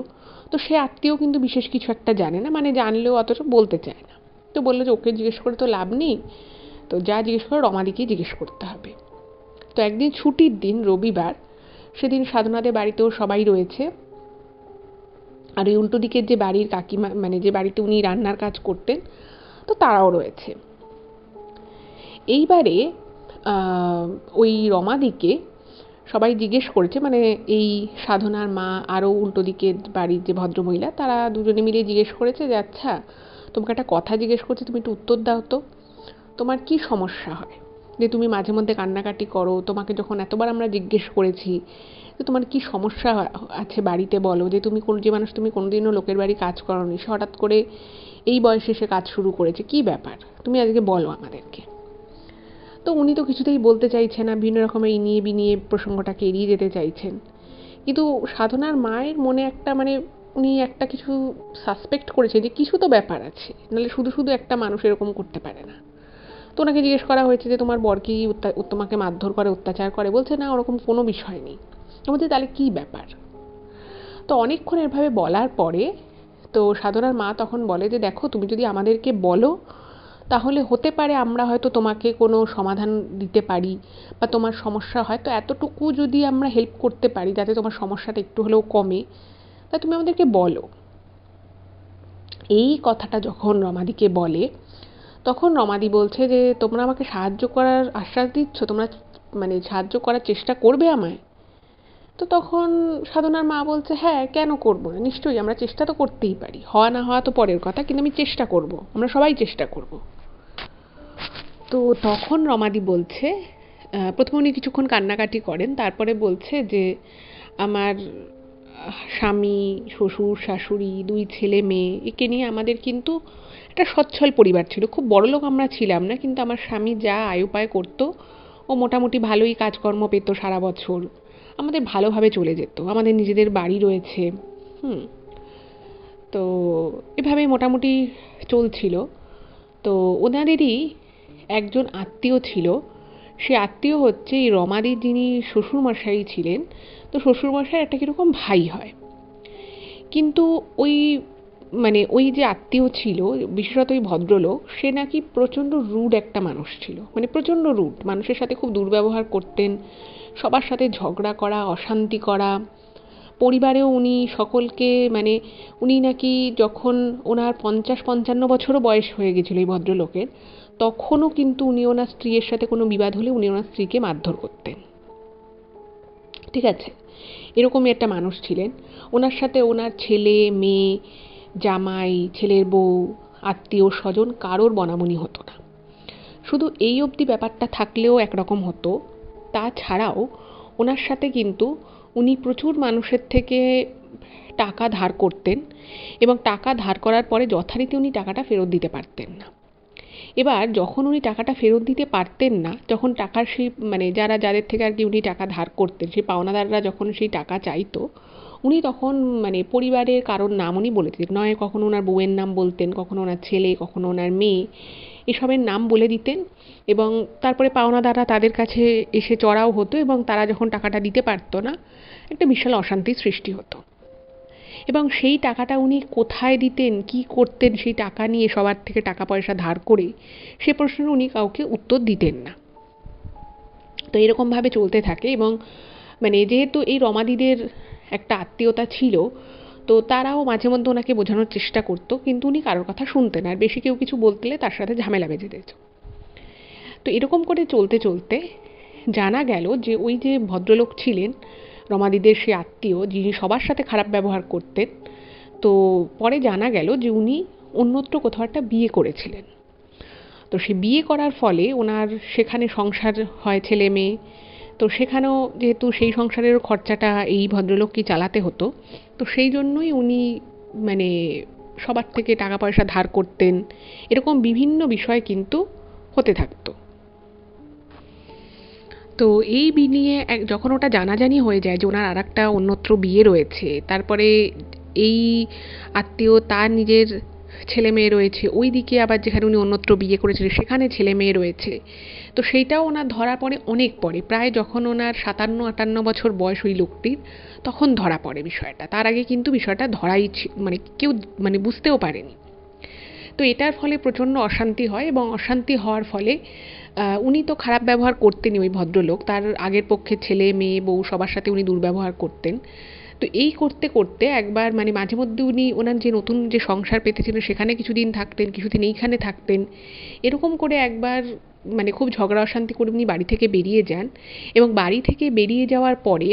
তো সে আত্মীয় কিন্তু বিশেষ কিছু একটা জানে না, জানলেও অথচ বলতে চায় না। তো বললো যে ওকে জিজ্ঞেস করে তো লাভ নেই, তো যা জিজ্ঞেস করো রমাদিকেই জিজ্ঞেস করতে হবে। তো একদিন ছুটির দিন, রবিবার, সেদিন সাধনাদের বাড়িতেও সবাই রয়েছে, আর ওই উল্টো দিকের যে বাড়ির কাকিমা, যে বাড়িতে উনি রান্নার কাজ করতেন, তো তারাও রয়েছে। এইবারে ওই রমাদিকে সবাই জিজ্ঞেস করেছে, এই সাধনার মা আরও উল্টো দিকের বাড়ির যে ভদ্রমহিলা, তারা দুজনে মিলে জিজ্ঞেস করেছে যে আচ্ছা, তোমাকে একটা কথা জিজ্ঞেস করছে, তুমি একটু উত্তর দাও তো, তোমার কি সমস্যা হয় যে তুমি মাঝে মধ্যে কান্নাকাটি করো? তোমাকে যখন এতবার আমরা জিজ্ঞেস করেছি যে তোমার কি সমস্যা আছে বাড়িতে, বলো, যে যে মানুষ তুমি কোনোদিনও লোকের বাড়ি কাজ করোনি, সে হঠাৎ করে এই বয়সে সে কাজ শুরু করেছে, কি ব্যাপার, তুমি আজকে বলো আমাদেরকে। তো উনি তো কিছুতেই বলতে চাইছেন না, বিভিন্ন রকমের ইনিয়ে বিনিয়ে প্রসঙ্গটাকে এড়িয়ে যেতে চাইছেন। কিন্তু সাধনার মায়ের মনে একটা উনি একটা কিছু সাসপেক্ট করেছে যে কিছু তো ব্যাপার আছে, নাহলে শুধু শুধু একটা মানুষ এরকম করতে পারে না। তো ওনাকে জিজ্ঞেস করা হয়েছে যে তোমার বর কি তোমাকে মারধর করে, অত্যাচার করে? বলছে না, ওরকম কোনো বিষয় নেই। বলছে তাহলে কী ব্যাপার? তো অনেকক্ষণ এভাবে বলার পরে তো সাধনার মা তখন বলে যে দেখো, তুমি যদি আমাদেরকে বলো তাহলে হতে পারে আমরা হয়তো তোমাকে কোনো সমাধান দিতে পারি, বা তোমার সমস্যা হয়তো এতটুকু যদি আমরা হেল্প করতে পারি যাতে তোমার সমস্যাটা একটু হলেও কমে, তা তুমি আমাদেরকে বলো। এই কথাটা যখন রমাদিকে বলে, তখন রমাদি বলছে যে তোমরা আমাকে সাহায্য করার আশ্বাস দিচ্ছ, তোমরা সাহায্য করার চেষ্টা করবে আমায়? তো তখন সাধনার মা বলছে হ্যাঁ, কেন করবো না, নিশ্চয়ই আমরা চেষ্টা তো করতেই পারি, হওয়া না হওয়া তো পরের কথা, কিন্তু আমি চেষ্টা করব, আমরা সবাই চেষ্টা করব। তো তখন রমাদি বলছে, প্রথমে উনি কিছুক্ষণ কান্নাকাটি করেন, তারপরে বলছে যে আমার স্বামী, শ্বশুর, শাশুড়ি, 2 ছেলে মেয়ে, একে নিয়ে আমাদের কিন্তু একটা সচ্ছল পরিবার ছিল, খুব বড়লোক আমরা ছিলাম না, কিন্তু আমার স্বামী যা আয় উপায় করতো, ও মোটামুটি ভালোই কাজকর্ম পেত সারা বছর, আমাদের ভালোভাবে চলে যেত, আমাদের নিজেদের বাড়ি রয়েছে। তো এভাবে মোটামুটি চলছিল। তো ওনাদেরই একজন আত্মীয় ছিল, সে আত্মীয় হচ্ছে এই রমাদির যিনি শ্বশুরমশাই ছিলেন। তো শ্বশুরমশাইয়ের একটা কীরকম ভাই হয়, কিন্তু ওই ওই যে আত্মীয় ছিল, বিশেষত ওই ভদ্রলোক, সে নাকি প্রচণ্ড রুড একটা মানুষ ছিল, প্রচণ্ড রুড, মানুষের সাথে খুব দুর্ব্যবহার করতেন, সবার সাথে ঝগড়া করা, অশান্তি করা। পরিবারেও উনি সকলকে উনি নাকি যখন ওনার 50-55 বছরও বয়স হয়ে গেছিলো এই ভদ্রলোকের, তখনও কিন্তু উনি ওনার স্ত্রীর সাথে কোনো বিবাদ হলে উনি ওনার স্ত্রীকে মারধর করতেন। ঠিক আছে, এরকমই একটা মানুষ ছিলেন। ওনার সাথে ওনার ছেলে, মেয়ে, জামাই, ছেলের বউ, আত্মীয় স্বজন কারোর বনাবনি হতো না। শুধু এই অবধি ব্যাপারটা থাকলেও একরকম হতো, তাছাড়াও ওনার সাথে কিন্তু উনি প্রচুর মানুষের থেকে টাকা ধার করতেন, এবং টাকা ধার করার পরে যথারীতি উনি টাকাটা ফেরত দিতে পারতেন না। এবার যখন উনি টাকাটা ফেরত দিতে পারতেন না, যখন টাকার সেই যাদের থেকে আর কি উনি টাকা ধার করতেন, সেই পাওনাদাররা যখন সেই টাকা চাইতো, উনি তখন পরিবারের কারোর নাম উনি বলে দিতেন, নয় কখনো ওনার বউয়ের নাম বলতেন, কখনো ওনার ছেলে, কখনো ওনার মেয়ে, এসবের নাম বলে দিতেন। এবং তারপরে পাওনাদাররা তাদের কাছে এসে চড়াও হতো, এবং তারা যখন টাকাটা দিতে পারতো না, একটা বিশাল অশান্তির সৃষ্টি হতো। এবং সেই টাকাটা উনি কোথায় দিতেন, কি করতেন সেই টাকা নিয়ে, সবার থেকে টাকা পয়সা ধার করে, সে প্রশ্নের উনি কাউকে উত্তর দিতেন না। তো এরকমভাবে চলতে থাকে। এবং যেহেতু এই রমাদিদের একটা আত্মীয়তা ছিল, তো তারাও মাঝে মধ্যে ওনাকে বোঝানোর চেষ্টা করতো, কিন্তু উনি কারোর কথা শুনতেন, আর বেশি কেউ কিছু বলতে তার সাথে ঝামেলা বেঁধে দিত। তো এরকম করে চলতে চলতে জানা গেল যে ওই যে ভদ্রলোক ছিলেন রমাদিদের সে আত্মীয়, যিনি সবার সাথে খারাপ ব্যবহার করতেন, তো পরে জানা গেল যে উনি অন্যত্র কোথাও একটা বিয়ে করেছিলেন। তো সে বিয়ে করার ফলে ওনার সেখানে সংসার হয়, ছেলে মেয়ে, তো সেখানেও যেহেতু সেই সংসারেরও খরচাটা এই ভদ্রলোককেই চালাতে হতো, তো সেই জন্যই উনি সবার থেকে টাকা পয়সা ধার করতেন। এরকম বিভিন্ন বিষয় কিন্তু হতে থাকতো। তো এই নিয়ে যখন ওটা জানাজানি হয়ে যায় যে ওনার আরেকটা অন্যত্র বিয়ে রয়েছে, তারপরে এই আত্মীয় তার নিজের ছেলে মেয়ে রয়েছে, ওই দিকে আবার যেখানে উনি অন্যত্র বিয়ে করেছিলেন সেখানে ছেলে মেয়ে রয়েছে, তো সেইটাও ওনার ধরা পড়ে অনেক পরে, প্রায় যখন ওনার 57-58 বছর বয়স ওই লোকটির, তখন ধরা পড়ে বিষয়টা। তার আগে কিন্তু বিষয়টা ধরাই কেউ বুঝতেও পারেনি। তো এটার ফলে প্রচণ্ড অশান্তি হয়, এবং অশান্তি হওয়ার ফলে উনি তো খারাপ ব্যবহার করতেনই, ওই ভদ্রলোক, তার আগের পক্ষে ছেলে মেয়ে বউ সবার সাথে উনি দুর্ব্যবহার করতেন। তো এই করতে করতে একবার মাঝে মধ্যে উনি ওনার যে নতুন যে সংসার পেতেছিলেন সেখানে কিছুদিন থাকতেন, কিছুদিন এইখানে থাকতেন, এরকম করে একবার খুব ঝগড়া অশান্তি করে উনি বাড়ি থেকে বেরিয়ে যান। এবং বাড়ি থেকে বেরিয়ে যাওয়ার পরে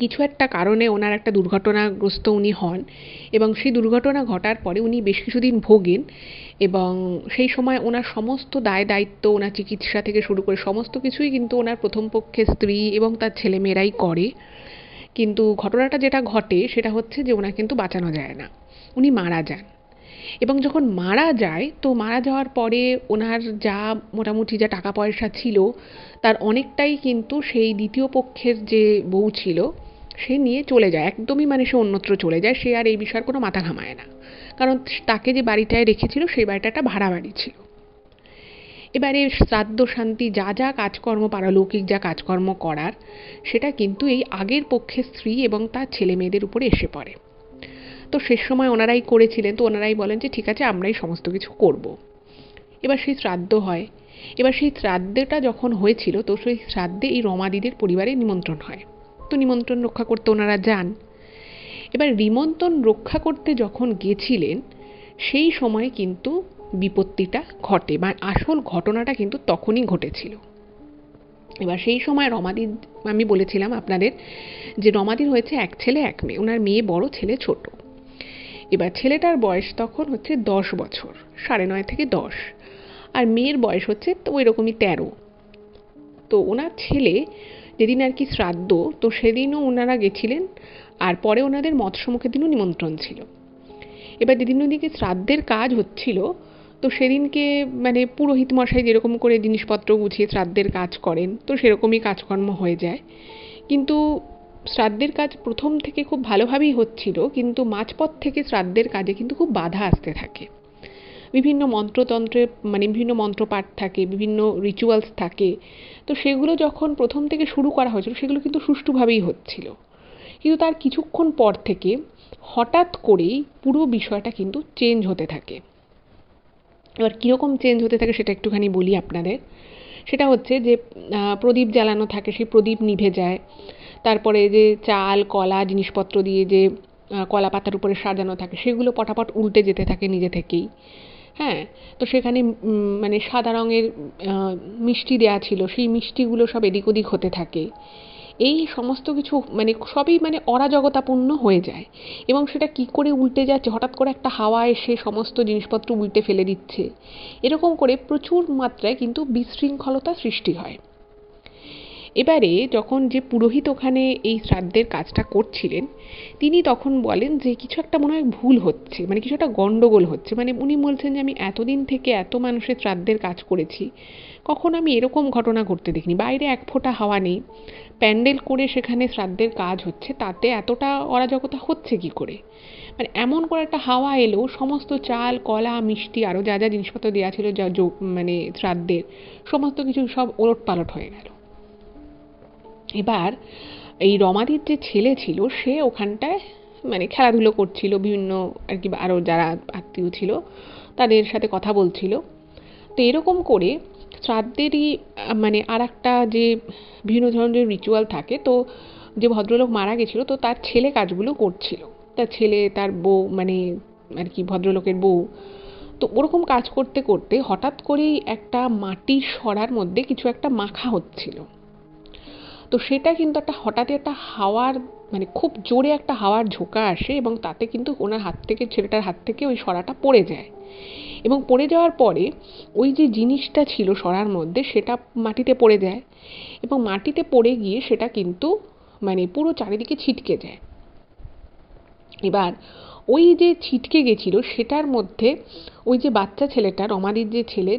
কিছু একটা কারণে ওনার একটা দুর্ঘটনাগ্রস্ত উনি হন, এবং সেই দুর্ঘটনা ঘটার পরে উনি বেশ কিছুদিন ভোগেন, এবং সেই সময় ওনার সমস্ত দায় দায়িত্ব, ওনার চিকিৎসা থেকে শুরু করে সমস্ত কিছুই কিন্তু ওনার প্রথম পক্ষের স্ত্রী এবং তার ছেলেমেয়েরাই করে। কিন্তু ঘটনাটা যেটা ঘটে সেটা হচ্ছে যে ওনার কিন্তু বাঁচানো যায় না, উনি মারা যান। এবং যখন মারা যায়, তো মারা যাওয়ার পরে ওনার যা মোটামুটি যা টাকা পয়সা ছিল, তার অনেকটাই কিন্তু সেই দ্বিতীয় পক্ষের যে বউ ছিল সে নিয়ে চলে যায়, একদমই সে অন্যত্র চলে যায়, সে আর এই বিষয়ের কোনো মাথা ঘামায় না, কারণ তাকে যে বাড়িটায় রেখেছিল সেই বাড়িটা একটা ভাড়া বাড়ি ছিল। এবারে শ্রাদ্ধ শান্তি যা যা কাজকর্ম, পারলৌকিক যা কাজকর্ম করার, সেটা কিন্তু এই আগের পক্ষের স্ত্রী এবং তার ছেলে মেয়েদের উপরে এসে পড়ে। তো শেষ সময় ওনারাই করেছিলেন, তো ওনারাই বলেন যে ঠিক আছে আমরাই সমস্ত কিছু করব। এবার সেই শ্রাদ্ধ হয়। এবার সেই শ্রাদ্ধটা যখন হয়েছিল, তো সেই শ্রাদ্ধে এই রমাদিদের পরিবারে নিমন্ত্রণ হয়। তো নিমন্ত্রণ রক্ষা করতে ওনারা যান। এবার নিমন্ত্রণ রক্ষা করতে যখন গেছিলেন, সেই সময় কিন্তু বিপত্তিটা ঘটে, বা আসল ঘটনাটা কিন্তু তখনই ঘটেছিল। এবার সেই সময় রমাদির, আমি বলেছিলাম আপনাদের যে রমাদির হয়েছে এক ছেলে এক মেয়ে, ওনার মেয়ে বড়, ছেলে ছোট। এবার ছেলেটার বয়স তখন হচ্ছে 10 বছর, 9.5 থেকে 10, আর মেয়ের বয়স হচ্ছে তো ওই রকমই 13। তো ওনার ছেলে যেদিন আর কি শ্রাদ্ধ, তো সেদিনও ওনারা গেছিলেন, আর পরে ওনাদের মৎস্যমুখের দিনও নিমন্ত্রণ ছিল। এবার যেদিন ওদিকে শ্রাদ্ধের কাজ হচ্ছিল, তো সেদিনকে পুরোহিত মশাই যেরকম করে জিনিসপত্র গুছিয়ে শ্রাদ্ধের কাজ করেন, তো সেরকমই কাজকর্ম হয়ে যায়। কিন্তু শ্রাদ্ধের কাজ প্রথম থেকে খুব ভালোভাবেই হচ্ছিল, কিন্তু মাঝপথ থেকে শ্রাদ্ধের কাজে কিন্তু খুব বাধা আসতে থাকে। বিভিন্ন মন্ত্রতন্ত্রে মানে বিভিন্ন মন্ত্রপাঠ থাকে, বিভিন্ন রিচুয়ালস থাকে। তো সেগুলো যখন প্রথম থেকে শুরু করা হয়েছিল সেগুলো কিন্তু সুষ্ঠুভাবেই হচ্ছিল, কিন্তু তার কিছুক্ষণ পর থেকে হঠাৎ করেই পুরো বিষয়টা কিন্তু চেঞ্জ হতে থাকে। এবার কীরকম চেঞ্জ হতে থাকে সেটা একটুখানি বলি আপনাদের। সেটা হচ্ছে যে প্রদীপ জ্বালানো থাকে, সেই প্রদীপ নিভে যায়। তারপরে যে চাল কলা জিনিসপত্র দিয়ে যে কলা পাতার উপরে সাজানো থাকে সেগুলো পটাপট উল্টে যেতে থাকে নিজে থেকেই। হ্যাঁ, তো সেখানে মানে সাদা রঙের মিষ্টি দেয়া ছিল, সেই মিষ্টিগুলো সব এদিক ওদিক হতে থাকে। এই সমস্ত কিছু মানে সবই মানে অরাজকতাপূর্ণ হয়ে যায়, এবং সেটা কি করে উল্টে যাচ্ছে, হঠাৎ করে একটা হাওয়া এসে সমস্ত জিনিসপত্র উল্টে ফেলে দিচ্ছে, এরকম করে প্রচুর মাত্রায় কিন্তু বিশৃঙ্খলতা সৃষ্টি হয়। এবারে যখন যে পুরোহিত ওখানে এই শ্রাদ্ধের কাজটা করছিলেন, তিনি তখন বলেন যে কিছু একটা মনে হয় ভুল হচ্ছে, মানে কিছু একটা গন্ডগোল হচ্ছে। মানে উনি বলছেন যে আমি এতদিন থেকে এত মানুষের শ্রাদ্ধের কাজ করেছি, কখনো আমি এরকম ঘটনা ঘটতে দেখিনি। বাইরে এক ফোঁটা হাওয়া নেই, প্যান্ডেল করে সেখানে শ্রাদ্ধের কাজ হচ্ছে, তাতে এতটা অরাজকতা হচ্ছে কি করে? মানে এমন করে একটা হাওয়া এলো, সমস্ত চাল কলা মিষ্টি আরও যা যা জিনিসপত্র দেওয়া ছিল যা মানে শ্রাদ্ধের সমস্ত কিছু সব ওলটপালট হয়ে গেল। এবার এই রমাদির যে ছেলে ছিল সে ওখানটায় মানে খেলাধুলো করছিল, বিভিন্ন আর কি আরও যারা আত্মীয় ছিল তাদের সাথে কথা বলছিল। তো এরকম করে শ্রাদ্ধেরই মানে আর একটা যে বিভিন্ন ধরনের রিচুয়াল থাকে, তো যে ভদ্রলোক মারা গেছিলো তো তার ছেলে কাজগুলো করছিল, তার ছেলে তার বউ মানে আর কি ভদ্রলোকের বউ। তো ওরকম কাজ করতে করতে হঠাৎ করেই একটা মাটির সরার মধ্যে কিছু একটা মাখা হচ্ছিল। তো সেটা কিন্তু একটা হঠাৎই একটা হাওয়ার মানে খুব জোরে একটা হাওয়ার ঝোঁকা আসে, এবং তাতে কিন্তু ওনার হাত থেকে ছেলেটার হাত থেকে ওই সরাটা পড়ে যায়, এবং পড়ে যাওয়ার পরে ওই যে জিনিসটা ছিল সরার মধ্যে সেটা মাটিতে পড়ে যায়, এবং মাটিতে পড়ে গিয়ে সেটা কিন্তু মানে পুরো চারিদিকে ছিটকে যায়। এবার ওই যে ছিটকে গেছিল সেটার মধ্যে ওই যে বাচ্চা ছেলেটা রমাদির যে ছেলে,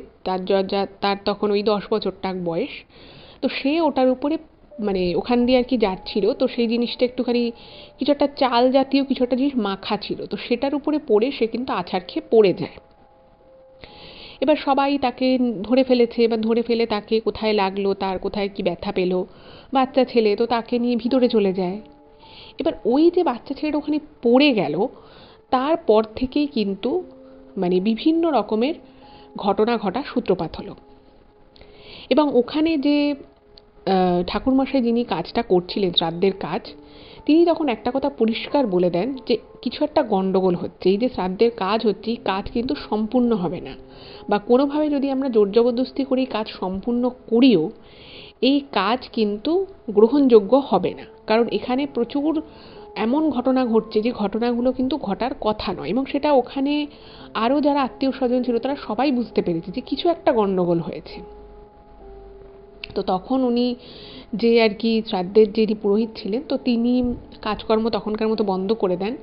তার তখন ওই 10 বছর টাক বয়স, তো সে ওটার উপরে মানে ওখান দিয়ে আর কি যাচ্ছিল, তো সেই জিনিসটা একটুখানি কিছু একটা চাল জাতীয় কিছু একটা জিনিস মাখা ছিল, তো সেটার উপরে পড়ে সে কিন্তু আছাড় খেয়ে পড়ে যায়। এবার সবাই তাকে ধরে ফেলেছে, এবার ধরে ফেলে তাকে কোথায় লাগলো, তার কোথায় কি ব্যথা পেলো, বাচ্চা ছেলে, তো তাকে নিয়ে ভিতরে চলে যায়। এবার ওই যে বাচ্চা ছেলেটা ওখানে পড়ে গেল, তারপর থেকেই কিন্তু মানে বিভিন্ন রকমের ঘটনা ঘটার সূত্রপাত হলো। এবং ওখানে যে ঠাকুরমশাই যিনি কাজটা করছিলেন শ্রাদ্ধের কাজ, তিনি তখন একটা কথা পরিষ্কার বলে দেন যে কিছু একটা গন্ডগোল হচ্ছে, এই যে শ্রাদ্ধের কাজ হচ্ছে এই কাজ কিন্তু সম্পূর্ণ হবে না, বা কোনোভাবে যদি আমরা জোর জবরদস্তি করে কাজ সম্পূর্ণ করিও এই কাজ কিন্তু গ্রহণযোগ্য হবে না, কারণ এখানে প্রচুর এমন ঘটনা ঘটছে যে ঘটনাগুলো কিন্তু ঘটার কথা নয়, এবং সেটা ওখানে আরও যারা আত্মীয় স্বজন ছিল তারা সবাই বুঝতে পেরেছে যে কিছু একটা গন্ডগোল হয়েছে। তো তখন উনি যে আর কি শ্রাদ্ধের যিনি পুরোহিত ছিলেন, তো তিনি কাজকর্ম তখনকার মতো বন্ধ করে দেন।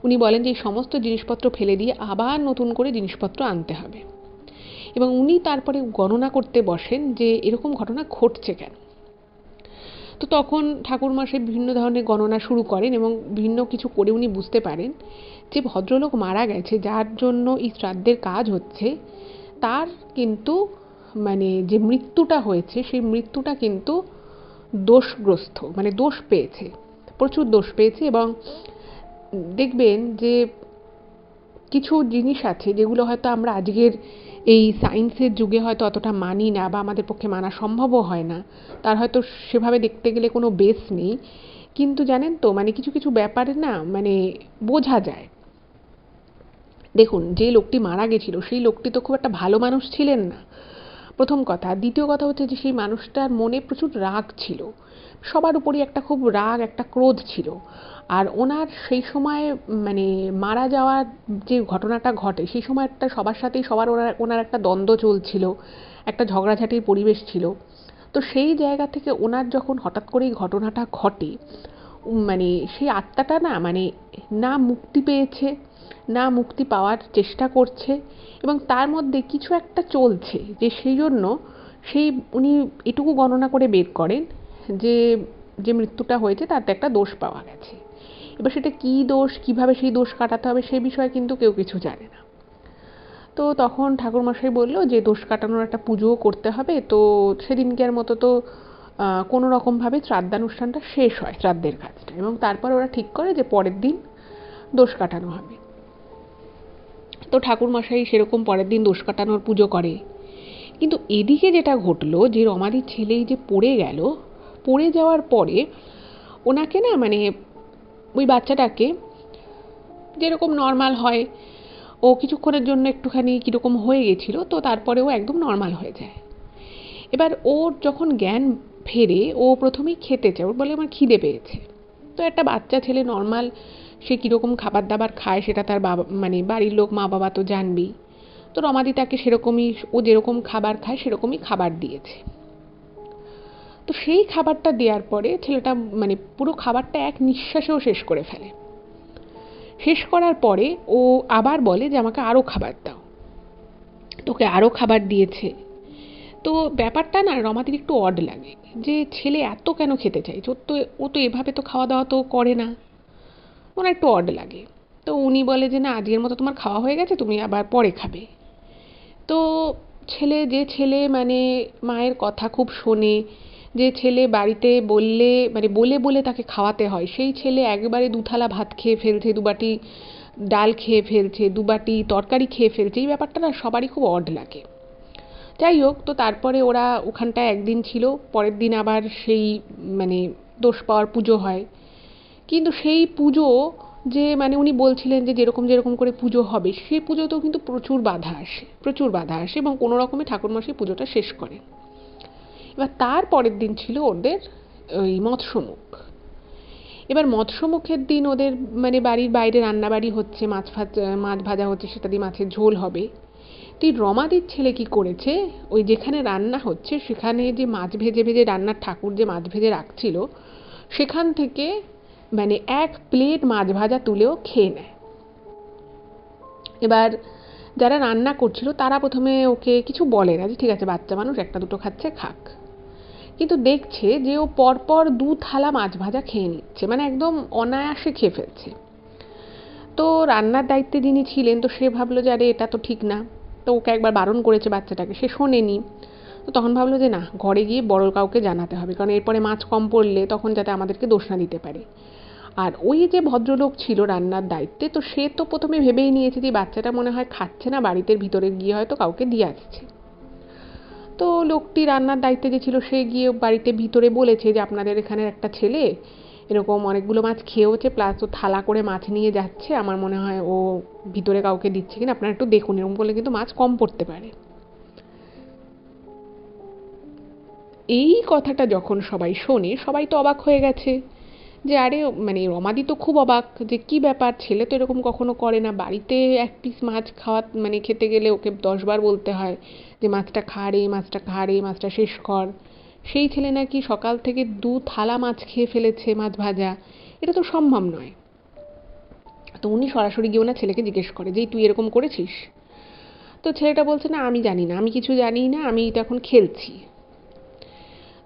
উনি বলেন যে এই সমস্ত জিনিসপত্র ফেলে দিয়ে আবার নতুন করে জিনিসপত্র আনতে হবে, এবং উনি তারপরে গণনা করতে বসেন যে এরকম ঘটনা ঘটছে কেন। তো তখন ঠাকুরমশাই বিভিন্ন ধরনের গণনা শুরু করেন, এবং বিভিন্ন কিছু করে উনি বুঝতে পারেন যে ভদ্রলোক মারা গেছে যার জন্য এই শ্রাদ্ধের কাজ হচ্ছে, তার কিন্তু মানে যে মৃত্যুটা হয়েছে সেই মৃত্যুটা কিন্তু দোষগ্রস্ত, মানে দোষ পেয়েছে, প্রচুর দোষ পেয়েছে। এবং দেখবেন যে কিছু জিনিস আছে যেগুলো হয়তো আমরা আজকের এই সায়েন্সের যুগে হয়তো অতটা মানি না, বা আমাদের পক্ষে মানা সম্ভবও হয় না, তার হয়তো সেভাবে দেখতে গেলে কোনো বেস নেই, কিন্তু জানেন তো মানে কিছু কিছু ব্যাপারে না মানে বোঝা যায়। দেখুন, যে লোকটি মারা গেছিল সেই লোকটি তো খুব একটা ভালো মানুষ ছিলেন না, প্রথম কথা। দ্বিতীয় কথা হচ্ছে যে সেই মানুষটার মনে প্রচুর রাগ ছিল, সবার উপরই একটা খুব রাগ একটা ক্রোধ ছিল। আর ওনার সেই সময় মানে মারা যাওয়ার যে ঘটনাটা ঘটে সেই সময় একটা সবার সাথেই ওনার একটা দ্বন্দ্ব চলছিল, একটা ঝগড়াঝাটির পরিবেশ ছিল। তো সেই জায়গা থেকে ওনার যখন হঠাৎ করে এই ঘটনাটা ঘটে, মানে সেই আত্মাটা না মানে না মুক্তি পেয়েছে, না মুক্তি পাওয়ার চেষ্টা করছে, এবং তার মধ্যে কিছু একটা চলছে, যে সেই জন্য উনি এটুকু গণনা করে বের করেন যে যে মৃত্যুটা হয়েছে তাতে একটা দোষ পাওয়া গেছে। এবার সেটা কী দোষ, কীভাবে সেই দোষ কাটাতে হবে সে বিষয়ে কিন্তু কেউ কিছু জানে না। তো তখন ঠাকুরমশাই বলল যে দোষ কাটানোর একটা পুজোও করতে হবে। তো সেদিনকার মতো তো কোনো রকমভাবে শ্রাদ্ধানুষ্ঠানটা শেষ হয়, শ্রাদ্ধের কাজটা, এবং তারপর ওরা ঠিক করে যে পরের দিন দোষ কাটানো হবে। তো ঠাকুরমশাই সেরকম পরের দিন দোষ কাটানোর পুজো করে। কিন্তু এদিকে যেটা ঘটলো যে রমাদির ছেলেই যে পড়ে গেল, পড়ে যাওয়ার পরে ওনাকে না মানে ওই বাচ্চাটাকে যেরকম নর্মাল হয়, ও কিছুক্ষণের জন্য একটুখানি কীরকম হয়ে গেছিলো, তো তারপরে ও একদম নর্মাল হয়ে যায়। এবার ওর যখন জ্ঞান ফেরে ও প্রথমেই খেতে চায়, ওর বলে আমার খিদে পেয়েছে। তো একটা বাচ্চা ছেলে নর্মাল সে কীরকম খাবার দাবার খায় সেটা তার বাবা মানে বাড়ির লোক মা বাবা তো জানবেই। তো রমাদি তাকে সেরকমই, ও যেরকম খাবার খায় সেরকমই খাবার দিয়েছে। তো সেই খাবারটা দেওয়ার পরে ছেলেটা মানে পুরো খাবারটা এক নিঃশ্বাসেও শেষ করে ফেলে। শেষ করার পরে ও আবার বলে যে আমাকে আরও খাবার দাও। তোকে আরও খাবার দিয়েছে। তো ব্যাপারটা না রমাদির একটু অড লাগে যে ছেলে এত কেন খেতে চাইছে, ও তো এভাবে তো খাওয়া দাওয়া তো করে না, ওনার একটু অড লাগে। তো উনি বলে যে না আজকের মতো তোমার খাওয়া হয়ে গেছে, তুমি আবার পরে খাবে। তো যে ছেলে মানে মায়ের কথা খুব শোনে, যে ছেলে বাড়িতে বললে মানে বলে বলে তাকে খাওয়াতে হয়, সেই ছেলে একবারে 2 থালা ভাত খেয়ে ফেলছে, 2 বাটি ডাল খেয়ে ফেলছে, 2 বাটি তরকারি খেয়ে ফেলছে। এই ব্যাপারটা না সবারই খুব অড লাগে। যাই হোক, তো তারপরে ওরা ওখানটায় একদিন ছিল, পরের দিন আবার সেই মানে দোষ পাওয়ার পুজো হয়। কিন্তু সেই পুজো যে মানে উনি বলছিলেন যে যেরকম যেরকম করে পুজো হবে, সেই পুজোতেও কিন্তু প্রচুর বাধা আসে এবং কোনো রকমে ঠাকুরমশাই পুজোটা শেষ করেন। এবার তার পরের দিন ছিল ওদের ওই মৎস্যমুখ। এবার মৎস্যমুখের দিন ওদের মানে বাড়ির বাইরে রান্নাবাড়ি হচ্ছে, মাছ ভাজা হচ্ছে, সেটা দিয়ে মাছের ঝোল হবে। তুই রমাদির ছেলে কি করেছে, ওই যেখানে রান্না হচ্ছে সেখানে যে মাছ ভেজে ভেজে রান্নার ঠাকুর যে মাছ ভেজে রাখছিল সেখান থেকে মানে 1 প্লেট মাছ ভাজা তুলেও খেয়ে নেয়। এবার যারা রান্না করছিল তারা প্রথমে ওকে কিছু বলে না, যে ঠিক আছে বাচ্চা মানুষ একটা দুটো খাচ্ছে খাক। কিন্তু দেখছে যে ও পরপর 2 থালা মাছ ভাজা খেয়ে নিচ্ছে, মানে একদম অনায়াসে খেয়ে ফেলছে। তো রান্নার দায়িত্বে যিনি ছিলেন তো সে ভাবলো যে আরে এটা তো ঠিক না। তো ওকে একবার বারণ করেছে বাচ্চাটাকে, সে শোনেনি। তো তখন ভাবলো যে না, ঘরে গিয়ে বড় কাউকে জানাতে হবে, কারণ এরপরে মাছ কম পড়লে তখন যাতে আমাদেরকে দোষ না দিতে পারে। আর ওই যে ভদ্রলোক ছিল রান্নার দায়িত্বে, তো সে তো প্রথমে ভেবেই নিয়েছে যে বাচ্চাটা মনে হয় খাচ্ছে না, বাড়িতে ভিতরে গিয়ে হয়তো কাউকে দিয়ে আসছে। তো লোকটি রান্নার দায়িত্বে যে ছিল সে গিয়ে বাড়িতে ভিতরে বলেছে যে আপনাদের এখানের একটা ছেলে এরকম অনেকগুলো মাছ খেয়েওছে, প্লাস ও থালা করে মাছ নিয়ে যাচ্ছে, আমার মনে হয় ও ভিতরে কাউকে দিচ্ছে কিনা, আপনারা একটু দেখুন, এরকম করলে কিন্তু মাছ কম পড়তে পারে। এই কথাটা যখন সবাই শোনে সবাই তো অবাক হয়ে গেছে যে আরে মানে রমাদি তো খুব অবাক যে কি ব্যাপার, ছেলে তো এরকম কখনো করে না, বাড়িতে 1 পিস মাছ খাওয়া মানে খেতে গেলে ওকে 10 বার বলতে হয় যে মাছটা খা রে, মাছটা খা রে, মাছটা শেষ কর। সেই ছেলে নাকি সকাল থেকে 2 থালা মাছ খেয়ে ফেলেছে, মাছ ভাজা। এটা তো সম্ভব নয়। তো উনি সরাসরি গিয়ে ওনার ছেলেকে জিজ্ঞেস করে যে তুই এরকম করেছিস? তো ছেলেটা বলছে না আমি জানি না, আমি কিছু জানি না, আমি তো এখন খেলছি।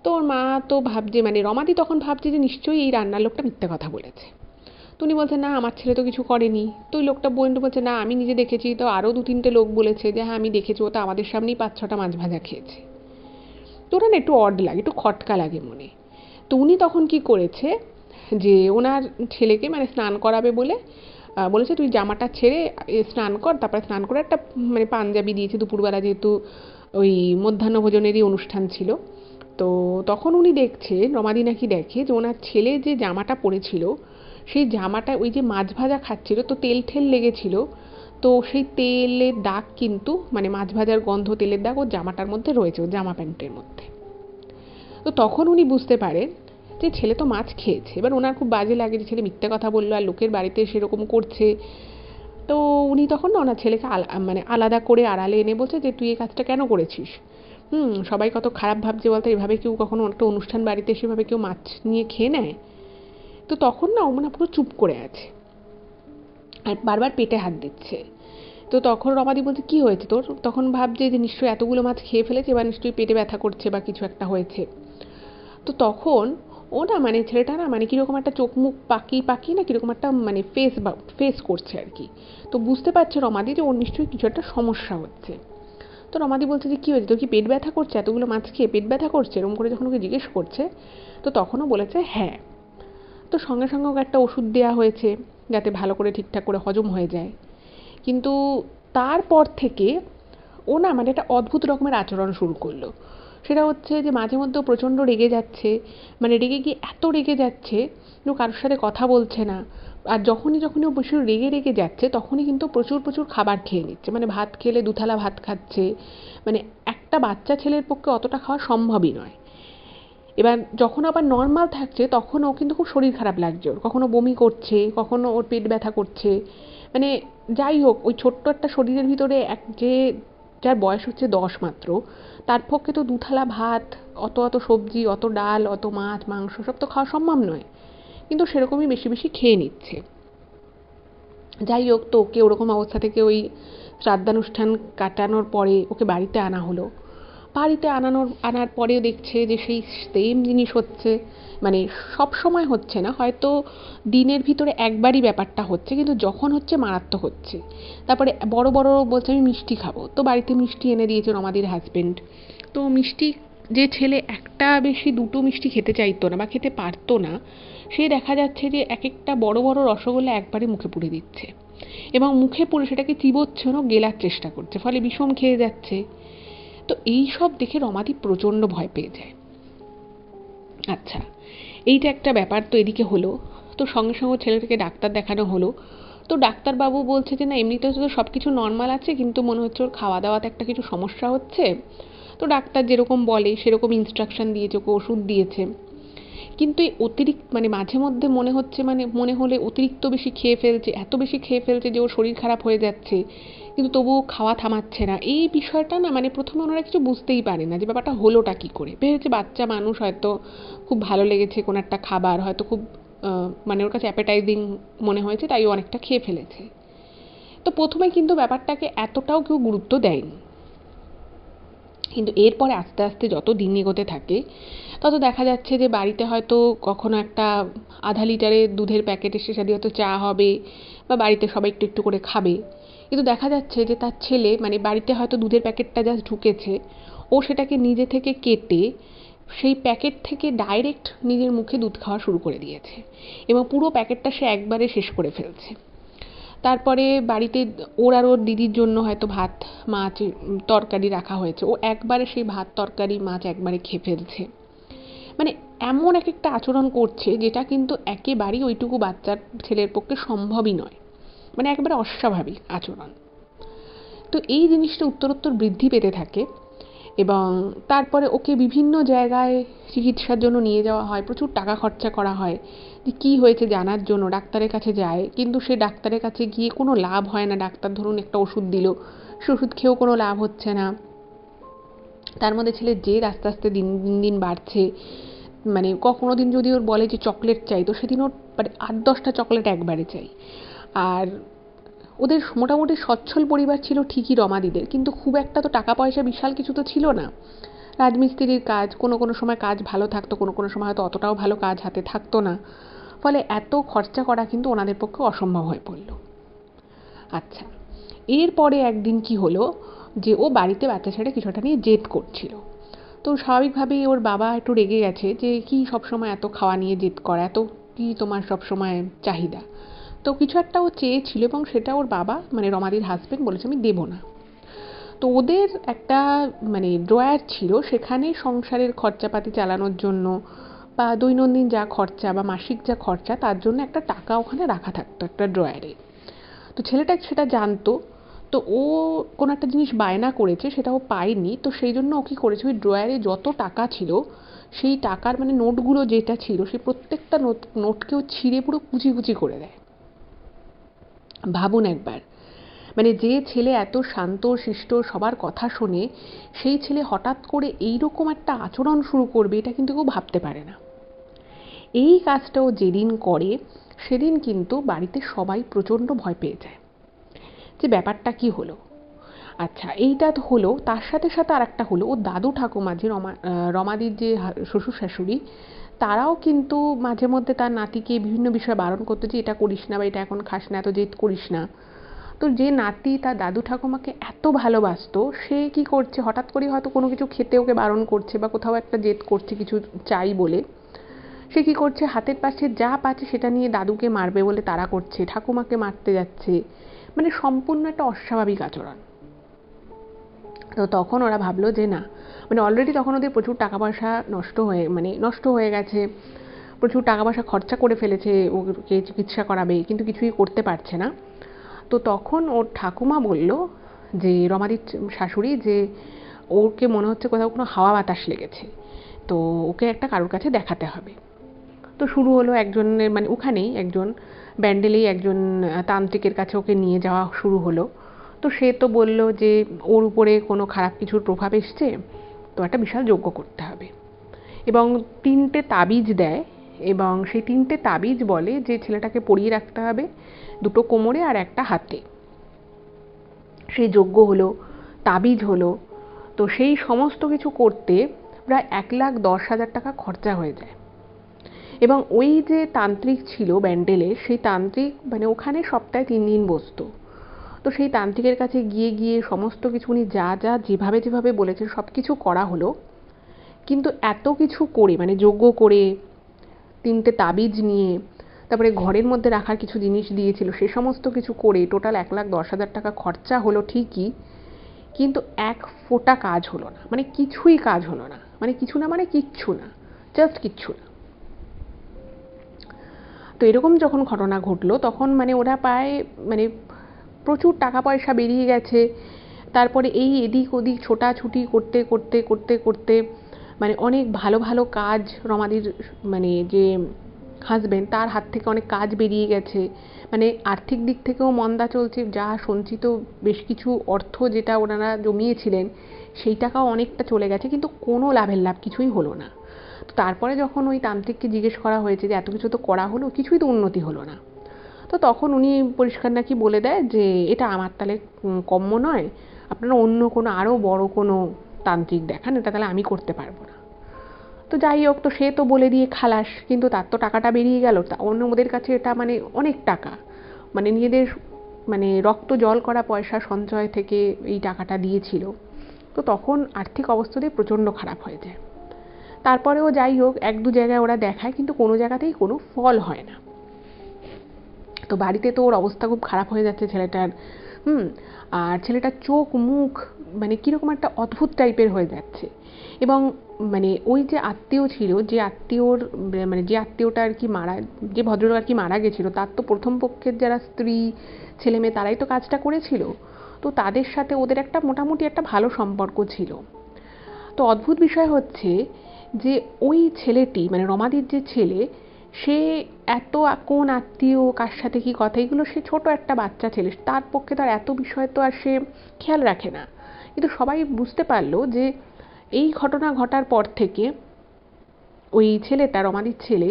তো ওর মা তো ভাবছে মানে রমাদি তখন ভাবছে যে নিশ্চয়ই এই রান্নার লোকটা মিথ্যে কথা বলেছে। তো উনি বলছে না আমার ছেলে তো কিছু করেনি। তো ওই লোকটা বন্ধু বলছে না আমি নিজে দেখেছি, তো আরও 2-3টে লোক বলেছে যে হ্যাঁ আমি দেখেছি, ও তো আমাদের সামনেই 5-6টা মাছ ভাজা খেয়েছে। তো ওটা না একটু অড লাগে, একটু খটকা লাগে মনে। তো উনি তখন কি করেছে যে ওনার ছেলেকে মানে স্নান করাবে বলে বলেছে তুই জামাটা ছেড়ে স্নান কর, তারপরে স্নান করে একটা মানে পাঞ্জাবি দিয়েছে দুপুরবেলা, যেহেতু ওই মধ্যাহ্নভোজনেরই অনুষ্ঠান ছিল। তো তখন উনি দেখছে, রমাদি নাকি দেখে যে ওনার ছেলে যে জামাটা পরেছিল সেই জামাটা ওই যে মাছ ভাজা খাচ্ছিল তো তেল ঠেল লেগেছিল, তো সেই তেলের দাগ কিন্তু মানে মাছ ভাজার গন্ধ তেলের দাগ ওর জামাটার মধ্যে রয়েছে, ওর জামা প্যান্টের মধ্যে। তো তখন উনি বুঝতে পারেন যে ছেলে তো মাছ খেয়েছে। এবার ওনার খুব বাজে লাগে যে ছেলে মিথ্যে কথা বললো আর লোকের বাড়িতে সেরকম করছে। তো উনি তখন না ওনার ছেলেকে মানে আলাদা করে আড়ালে এনে বলছে যে তুই এই কাজটা কেন করেছিস, সবাই কত খারাপ ভাবছে বলতো, এভাবে কেউ কখনো একটা অনুষ্ঠান বাড়িতে সেভাবে কেউ মাছ নিয়ে খেয়ে নেয়? তো তখন না ও মানে পুরো চুপ করে আছে আর বারবার পেটে হাত দিচ্ছে। তো তখন রমাদি বলছে কি হয়েছে তোর, তখন ভাবছে যে নিশ্চয়ই এতগুলো মাছ খেয়ে ফেলেছে, এবার নিশ্চয়ই পেটে ব্যথা করছে বা কিছু একটা হয়েছে। তো তখন ও ও না মানে ছেলেটা না মানে কীরকম একটা চোখ মুখ পাকি না কীরকম একটা মানে ফেস করছে আর কি। তো বুঝতে পারছে রমাদি যে ওর নিশ্চয়ই কিছু একটা সমস্যা হচ্ছে। তো রমাদি বলছে যে কী হয়েছে, তোর কি পেট ব্যথা করছে, এতগুলো মাছ খেয়ে পেট ব্যথা করছে, এরকম করে যখন ওকে জিজ্ঞেস করছে তো তখনও বলেছে হ্যাঁ। তো সঙ্গে সঙ্গে ওকে একটা ওষুধ দেওয়া হয়েছে যাতে ভালো করে ঠিকঠাক করে হজম হয়ে যায়। কিন্তু তারপর থেকে ও না মানে একটা অদ্ভুত রকমের আচরণ শুরু করলো। সেটা হচ্ছে যে মাঝে মধ্যেও প্রচণ্ড রেগে যাচ্ছে, মানে রেগে গিয়ে এত রেগে যাচ্ছে যে ও কারোর সাথে কথা বলছে না। আর যখনই ও বেশি রেগে যাচ্ছে তখনই কিন্তু প্রচুর প্রচুর খাবার খেয়ে নিচ্ছে, মানে ভাত খেলে 2 থালা ভাত খাচ্ছে। মানে একটা বাচ্চা ছেলের পক্ষে অতটা খাওয়া সম্ভবই নয়। এবার যখন আবার নর্মাল থাকছে তখন ও কিন্তু খুব শরীর খারাপ লাগছে, ওর কখনো বমি করছে, কখনো ওর পেট ব্যথা করছে। মানে যাই হোক, ওই ছোট্ট একটা শরীরের ভিতরে যার বয়স হচ্ছে 10 মাত্র, তার পক্ষে তো 2 থালা ভাত, অত সবজি, অত ডাল, অত মাছ মাংস সব তো খাওয়া সম্ভব নয়। কিন্তু সেরকমই বেশি বেশি খেয়ে নিচ্ছে। যাই হোক, তো ওকে ওরকম অবস্থা থেকে ওই শ্রাদ্ধানুষ্ঠান কাটানোর পরে ওকে বাড়িতে আনা হলো। বাড়িতে আনার পরেও দেখছে যে সেই সেম জিনিস হচ্ছে। মানে সব সময় হচ্ছে না, হয়তো দিনের ভিতরে একবারই ব্যাপারটা হচ্ছে, কিন্তু যখন হচ্ছে মারাত্মক হচ্ছে। তারপরে বড় বড় বলছে আমি মিষ্টি খাবো, তো বাড়িতে মিষ্টি এনে দিয়েছে রমাদির হাজবেন্ড। তো মিষ্টি যে ছেলে একটা বেশি দুটো মিষ্টি খেতে চাইতো না বা খেতে পারতো না, সে দেখা যাচ্ছে যে এক একটা বড় বড় রসগোল্লা একবারে মুখে পুরে দিচ্ছে, এবং মুখে পুরে সেটাকে চিবোচ্ছেও, গেলার চেষ্টা করছে, ফলে বিষম খেয়ে যাচ্ছে। তো এই সব দেখে রমাদি প্রচণ্ড ভয় পেয়ে যায়। আচ্ছা, এইটা একটা ব্যাপার তো এদিকে হলো। তো সঙ্গে সঙ্গে ছেলেটাকে ডাক্তার দেখানো হলো। তো ডাক্তারবাবু বলছে যে না, এমনিতে তো সব কিছু নর্মাল আছে, কিন্তু মনে হচ্ছে ওর খাওয়া দাওয়াতে একটা কিছু সমস্যা হচ্ছে। তো ডাক্তার যেরকম বলে সেরকম ইনস্ট্রাকশন দিয়েছে, ওকে ওষুধ দিয়েছে। কিন্তু এই অতিরিক্ত মানে মাঝে মধ্যে মনে হলে অতিরিক্ত বেশি খেয়ে ফেলছে, এত বেশি খেয়ে ফেলছে যে ওর শরীর খারাপ হয়ে যাচ্ছে, কিন্তু তবুও খাওয়া থামাচ্ছে না। এই বিষয়টা না মানে প্রথমে ওনারা কিছু বুঝতেই পারে না যে ব্যাপারটা হলোটা কী করে। ভেবেছে বাচ্চা মানুষ, হয়তো খুব ভালো লেগেছে কোনো একটা খাবার, হয়তো খুব মানে ওর কাছে অ্যাপেটাইজিং মনে হয়েছে, তাই ও অনেকটা খেয়ে ফেলেছে। তো প্রথমে কিন্তু ব্যাপারটাকে এতটাও কেউ গুরুত্ব দেয়নি। কিন্তু এরপরে আস্তে আস্তে যত দিন এগোতে থাকে তত দেখা যাচ্ছে যে বাড়িতে হয়তো কখনো একটা আধা লিটারের দুধের প্যাকেট এসে সেটা দিয়ে হয়তো চা হবে, বা বাড়িতে সবাই একটু একটু করে খাবে। কিন্তু দেখা যাচ্ছে যে তার ছেলে মানে বাড়িতে হয়তো দুধের প্যাকেটটা জাস্ট ঢুকেছে, ও সেটাকে নিজে থেকে কেটে সেই প্যাকেট থেকে ডাইরেক্ট নিজের মুখে দুধ খাওয়া শুরু করে দিয়েছে, এবং পুরো প্যাকেটটা সে একবারে শেষ করে ফেলছে। তারপরে বাড়িতে ওর আর ওর দিদির জন্য হয়তো ভাত মাছ তরকারি রাখা হয়েছে, ও একবারে সেই ভাত তরকারি মাছ একবারে খেয়ে ফেলছে। মানে এমন এক একটা আচরণ করছে যেটা কিন্তু একেবারেই ওইটুকু বাচ্চার ছেলের পক্ষে সম্ভবই নয়, মানে একেবারে অস্বাভাবিক আচরণ। তো এই জিনিসটা উত্তরোত্তর বৃদ্ধি পেতে থাকে, এবং তারপরে ওকে বিভিন্ন জায়গায় চিকিৎসার জন্য নিয়ে যাওয়া হয়, প্রচুর টাকা খরচা করা হয় যে কী হয়েছে জানার জন্য। ডাক্তারের কাছে যায়, কিন্তু সে ডাক্তারের কাছে গিয়ে কোনো লাভ হয় না। ডাক্তার ধরুন একটা ওষুধ দিল, সে ওষুধ খেয়েও কোনো লাভ হচ্ছে না। তার মধ্যে ছেলের জেদ আস্তে আস্তে দিন দিন বাড়ছে। মানে কখনো দিন যদি ওর বলে যে চকলেট চাই, তো সেদিন ওর মানে 8-10টা চকলেট একবারে চাই। আর ওদের মোটামুটি সচ্ছল পরিবার ছিল ঠিকই রমাদিদের, কিন্তু খুব একটা তো টাকা পয়সা বিশাল কিছু তো ছিল না। রাজমিস্ত্রির কাজ, কোনো সময় কাজ ভালো থাকতো, কোনো সময় হয়তো অতটাও ভালো কাজ হাতে থাকতো না। ফলে এত খরচা করা কিন্তু ওনাদের পক্ষে অসম্ভব হয়ে পড়ল। আচ্ছা, এরপরে একদিন কি হলো যে ও বাড়িতে বাচ্চা ছেড়ে কিছু একটা নিয়ে জেদ করছিল। তো স্বাভাবিকভাবেই ওর বাবা একটু রেগে গেছে যে কি সবসময় এত খাওয়া নিয়ে জেদ করা, এত কি তোমার সবসময় চাহিদা। তো কিছু একটা ও চেয়েছিল, এবং সেটা ওর বাবা মানে রমাদির হাজবেন্ড বলেছে আমি দেবো না। তো ওদের একটা মানে ড্রয়ার ছিল, সেখানে সংসারের খরচাপাতি চালানোর জন্য বা দৈনন্দিন যা খরচা বা মাসিক যা খরচা তার জন্য একটা টাকা ওখানে রাখা থাকতো একটা ড্রয়ারে। তো ছেলেটা সেটা জানতো। তো ও কোনো একটা জিনিস বায়না করেছে, সেটা ও পায়নি, তো সেই জন্য ও কী করেছে, ওই ড্রয়ারে যত টাকা ছিল সেই টাকার মানে নোটগুলো যেটা ছিল সেই প্রত্যেকটা নোটকেও ছিঁড়ে পুরো কুচি কুচি করে দেয়। ভাবুন একবার, মানে যে ছেলে এত শান্ত শিষ্ট সবার কথা শোনে, সেই ছেলে হঠাৎ করে এইরকম একটা আচরণ শুরু করবে এটা কিন্তু কেউ ভাবতে পারে না। এই কাজটাও যেদিন করে সেদিন কিন্তু বাড়িতে সবাই প্রচণ্ড ভয় পেয়ে যায় যে ব্যাপারটা কি হলো। আচ্ছা, এইটা তো হলো, তার সাথে সাথে আর একটা হলো, ও দাদু ঠাকুমা যে রমাদির যে শ্বশুর শাশুড়ি, তারাও কিন্তু মাঝে মধ্যে তার নাতিকে বিভিন্ন বিষয়ে বারণ করতো যে এটা করিস না বা এটা এখন খাস না, এত জেদ করিস না। তো যে নাতি তার দাদু ঠাকুমাকে এত ভালোবাসতো, সে কি করছে, হঠাৎ করেই হয়তো কোনো কিছু খেতে ওকে বারণ করছে বা কোথাও একটা জেদ করছে কিছু চাই বলে, সে কি করছে, হাতের পাশে যা পাচ্ছে সেটা নিয়ে দাদুকে মারবে বলে তাড়া করছে, ঠাকুমাকে মারতে যাচ্ছে, মানে সম্পূর্ণ একটা অস্বাভাবিক আচরণ। তো তখন ওরা ভাবলো যে না, মানে অলরেডি তখন ওদের প্রচুর টাকা পয়সা নষ্ট হয়ে গেছে, প্রচুর টাকা পয়সা খরচা করে ফেলেছে ওকে চিকিৎসা করাবে, কিন্তু কিছুই করতে পারছে না। তো তখন ওর ঠাকুমা বলল, যে রমাদির শাশুড়ি, যে ওকে মনে হচ্ছে কোথাও কোনো হাওয়া বাতাস লেগেছে, তো ওকে একটা কারোর কাছে দেখাতে হবে। তো শুরু হলো একজনের, মানে ওখানেই একজন ব্যান্ডেলেই একজন তান্ত্রিকের কাছে ওকে নিয়ে যাওয়া শুরু হলো। তো সে তো বলল যে ওর উপরে কোনো খারাপ কিছুর প্রভাব এসছে, তো একটা বিশাল যজ্ঞ করতে হবে, এবং 3টে তাবিজ দেয়, এবং সেই 3টে তাবিজ বলে যে ছেলেটাকে পরিয়ে রাখতে হবে 2টো কোমরে আর একটা হাতে। সেই যজ্ঞ হলো, তাবিজ হলো, তো সেই সমস্ত কিছু করতে প্রায় 1,10,000 টাকা খরচা হয়ে যায়। এবং ওই যে তান্ত্রিক ছিল ব্যান্ডেলে, সেই তান্ত্রিক মানে ওখানে সপ্তাহে 3 দিন বসতো। তো সেই তান্ত্রিকের কাছে গিয়ে গিয়ে সমস্ত কিছু উনি যা যা যেভাবে যেভাবে বলেছেন সব কিছু করা হলো, কিন্তু এত কিছু করে, মানে যজ্ঞ করে, 3টে তাবিজ নিয়ে, তারপরে ঘরের মধ্যে রাখার কিছু জিনিস দিয়েছিল, সে সমস্ত কিছু করে টোটাল 1,10,000 টাকা খরচা হলো ঠিকই, কিন্তু এক ফোঁটা কাজ হলো না, মানে কিছুই কাজ হলো না, মানে কিছু না মানে কিচ্ছু না, জাস্ট কিচ্ছু না। তো এরকম যখন ঘটনা ঘটলো, তখন মানে ওরা প্রায়, মানে প্রচুর টাকা পয়সা বেরিয়ে গেছে। তারপরে এই এদিক ওদিক ছোটাছুটি করতে করতে করতে করতে মানে অনেক ভালো ভালো কাজ রমাদির, মানে যে হাজবেন্ড, তার হাত থেকে অনেক কাজ বেরিয়ে গেছে, মানে আর্থিক দিক থেকেও মন্দা চলছে, যা সঞ্চিত বেশ কিছু অর্থ যেটা ওনারা জমিয়েছিলেন সেই টাকাও অনেকটা চলে গেছে, কিন্তু কোনো লাভের লাভ কিছুই হলো না। তো তারপরে যখন ওই তান্ত্রিককে জিজ্ঞেস করা হয়েছে যে এত কিছু তো করা হলো, কিছুই তো উন্নতি হলো না, তো তখন উনি পরিষ্কার নাকি বলে দেয় যে এটা আমার তাহলে কম্য নয়, আপনারা অন্য কোনো আরও বড় কোনো তান্ত্রিক দেখান, এটা তাহলে আমি করতে পারবো না। তো যাই হোক, তো সে তো বলে দিয়ে খালাস, কিন্তু তার তো টাকাটা বেরিয়ে গেল, তা অন্য ওদের কাছে এটা মানে অনেক টাকা, মানে নিজেদের মানে রক্ত জল করা পয়সা সঞ্চয় থেকে এই টাকাটা দিয়েছিল। তো তখন আর্থিক অবস্থাতে প্রচণ্ড খারাপ হয়ে যায়। তারপরেও যাই হোক, 1-2 জায়গায় ওরা দেখায়, কিন্তু কোনো জায়গাতেই কোনো ফল হয় না। তো বাড়িতে তো ওর অবস্থা খুব খারাপ হয়ে যাচ্ছে ছেলেটার, আর ছেলেটার চোখ মুখ মানে কীরকম একটা অদ্ভুত টাইপের হয়ে যাচ্ছে। এবং মানে ওই যে আত্মীয় ছিল, যে আত্মীয়র, মানে যে আত্মীয়টা আর কি যে ভদ্রলোক আর কি মারা গেছিলো, তার তো প্রথম পক্ষের যারা স্ত্রী ছেলে মেয়ে তারাই তো কাজটা করেছিল। তো তাদের সাথে ওদের একটা মোটামুটি একটা ভালো সম্পর্ক ছিল। তো অদ্ভুত বিষয় হচ্ছে যে ওই ছেলেটি, মানে রমাদির যে ছেলে, সে এত কোন আত্মীয় কার সাথে কি কথা, এগুলো সে ছোট একটা বাচ্চা ছেলে, তার পক্ষে তার এত বিষয় তো আর সে খেয়াল রাখে না। কিন্তু সবাই বুঝতে পারলো যে এই ঘটনা ঘটার পর থেকে ওই ছেলেটা, রমাদির ছেলে,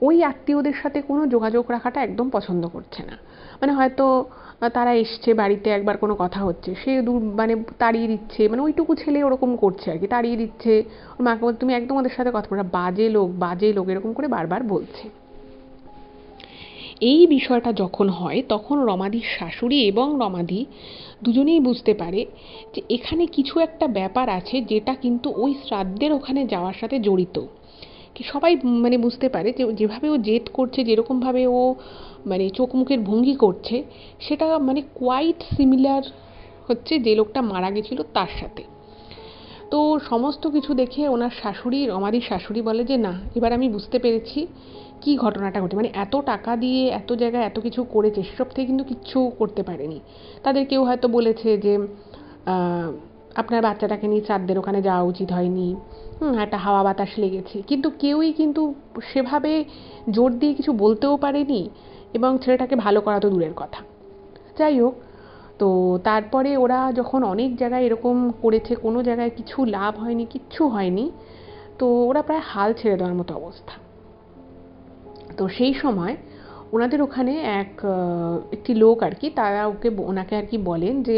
ওই আত্মীয়দের সাথে কোনো যোগাযোগ রাখাটা একদম পছন্দ করছে না। মানে হয়তো তারা এসছে বাড়িতে, একবার কোনো কথা হচ্ছে, সে মানে তাড়িয়ে দিচ্ছে, মানে ওইটুকু ছেলে ওরকম করছে আর কি, তাড়িয়ে দিচ্ছে। ওর মাকে বলছে তুমি একদম ওদের সাথে কথা বলো, বাজে লোক বাজে লোক, এরকম করে বারবার বলছে। এই বিষয়টা যখন হয়, তখন রমাদির শাশুড়ি এবং রমাদি দুজনেই বুঝতে পারে যে এখানে কিছু একটা ব্যাপার আছে, যেটা কিন্তু ওই শ্রাদ্ধের ওখানে যাওয়ার সাথে জড়িত। কি সবাই মানে বুঝতে পারে যে যেভাবে ও জেদ করছে, যেরকমভাবে ও মানে চোখ মুখের ভঙ্গি করছে, সেটা মানে কোয়াইট সিমিলার হচ্ছে যে লোকটা মারা গেছিল তার সাথে। তো সমস্ত কিছু দেখে ওনার শাশুড়ি, রমাদির শাশুড়ি বলে যে না, এবার আমি বুঝতে পেরেছি কি ঘটনাটা ঘটে, মানে এত টাকা দিয়ে এত জায়গায় এত কিছু করেছে, সেসব থেকে কিন্তু কিচ্ছু করতে পারেনি। তাদের কেউ হয়তো বলেছে যে আপনার বাচ্চাটাকে নিয়ে শ্রাদ্ধের ওখানে যাওয়া উচিত হয়নি, একটা হাওয়া বাতাস লেগেছে, কিন্তু কেউই কিন্তু সেভাবে জোর দিয়ে কিছু বলতেও পারেনি, এবং ছেলেটাকে ভালো করা তো দূরের কথা। যাই হোক, তো তারপরে ওরা যখন অনেক জায়গায় এরকম করেছে, কোনো জায়গায় কিছু লাভ হয়নি, কিচ্ছু হয়নি, তো ওরা প্রায় হাল ছেড়ে দেওয়ার মতো অবস্থা। তো সেই সময় ওনাদের ওখানে একটি লোক আর কি, তারা ওনাকে আর কি বলেন যে